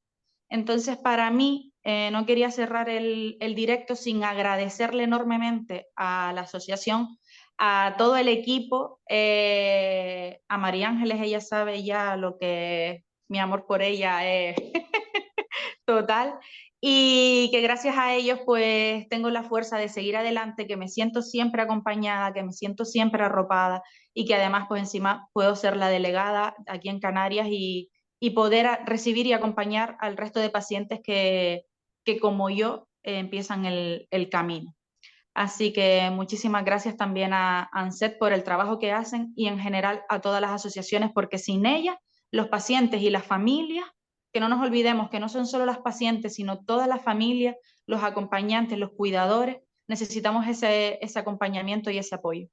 Entonces, para mí, no quería cerrar el directo sin agradecerle enormemente a la asociación, a todo el equipo, a María Ángeles, ella sabe ya lo que mi amor por ella es total, y que gracias a ellos pues tengo la fuerza de seguir adelante, que me siento siempre acompañada, que me siento siempre arropada y que además pues encima puedo ser la delegada aquí en Canarias y poder recibir y acompañar al resto de pacientes que como yo empiezan el camino. Así que muchísimas gracias también a ANSET por el trabajo que hacen y en general a todas las asociaciones, porque sin ellas, los pacientes y las familias, que no nos olvidemos que no son solo las pacientes, sino todas las familias, los acompañantes, los cuidadores, necesitamos ese acompañamiento y ese apoyo.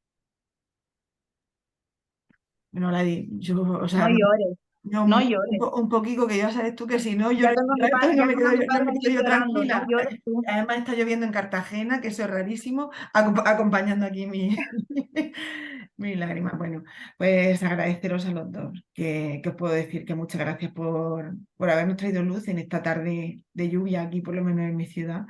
Bueno, Ladi, yo, o No sea, llores, no, no llores. un poquitico que ya sabes tú que si no Ya lloro tengo a mi rato padre, no ya me tengo quedo a mi yo, no padre me quedo aquí yo llorando, no tranquila. llores tú. Además está lloviendo en Cartagena, que eso es rarísimo, acompañando aquí mi lágrima. Bueno, pues agradeceros a los dos, que os puedo decir que muchas gracias por habernos traído luz en esta tarde de lluvia aquí, por lo menos en mi ciudad.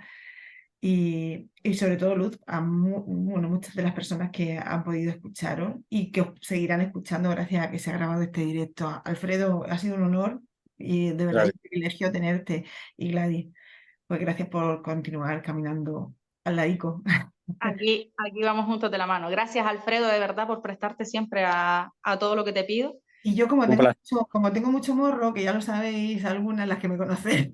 Y sobre todo luz a bueno, muchas de las personas que han podido escucharos y que os seguirán escuchando gracias a que se ha grabado este directo. Alfredo, ha sido un honor y de verdad es Gracias. un privilegio tenerte. Y Gladys, pues gracias por continuar caminando al ladico. Aquí vamos juntos de la mano. Gracias, Alfredo, de verdad, por prestarte siempre a todo lo que te pido. Y yo Un placer. como tengo mucho morro, que ya lo sabéis algunas las que me conocéis,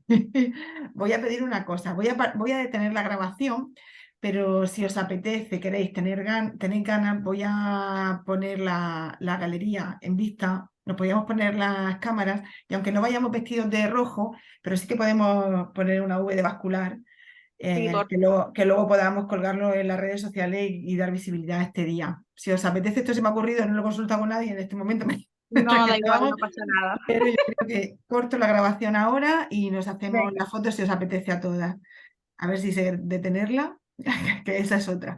voy a pedir una cosa, voy a detener la grabación, pero si os apetece, queréis tenéis ganas, voy a poner la galería en vista, nos podíamos poner las cámaras y aunque no vayamos vestidos de rojo, pero sí que podemos poner una V de vascular, Sí, por que luego podamos colgarlo en las redes sociales y dar visibilidad a este día. Si os apetece, esto se me ha ocurrido, no lo he consultado con nadie en este momento, mientras no, que da igual, estábamos, no pasa nada. pero yo creo que corto la grabación ahora y nos hacemos Venga. la foto si os apetece a todas. A ver si sé detenerla, que esa es otra.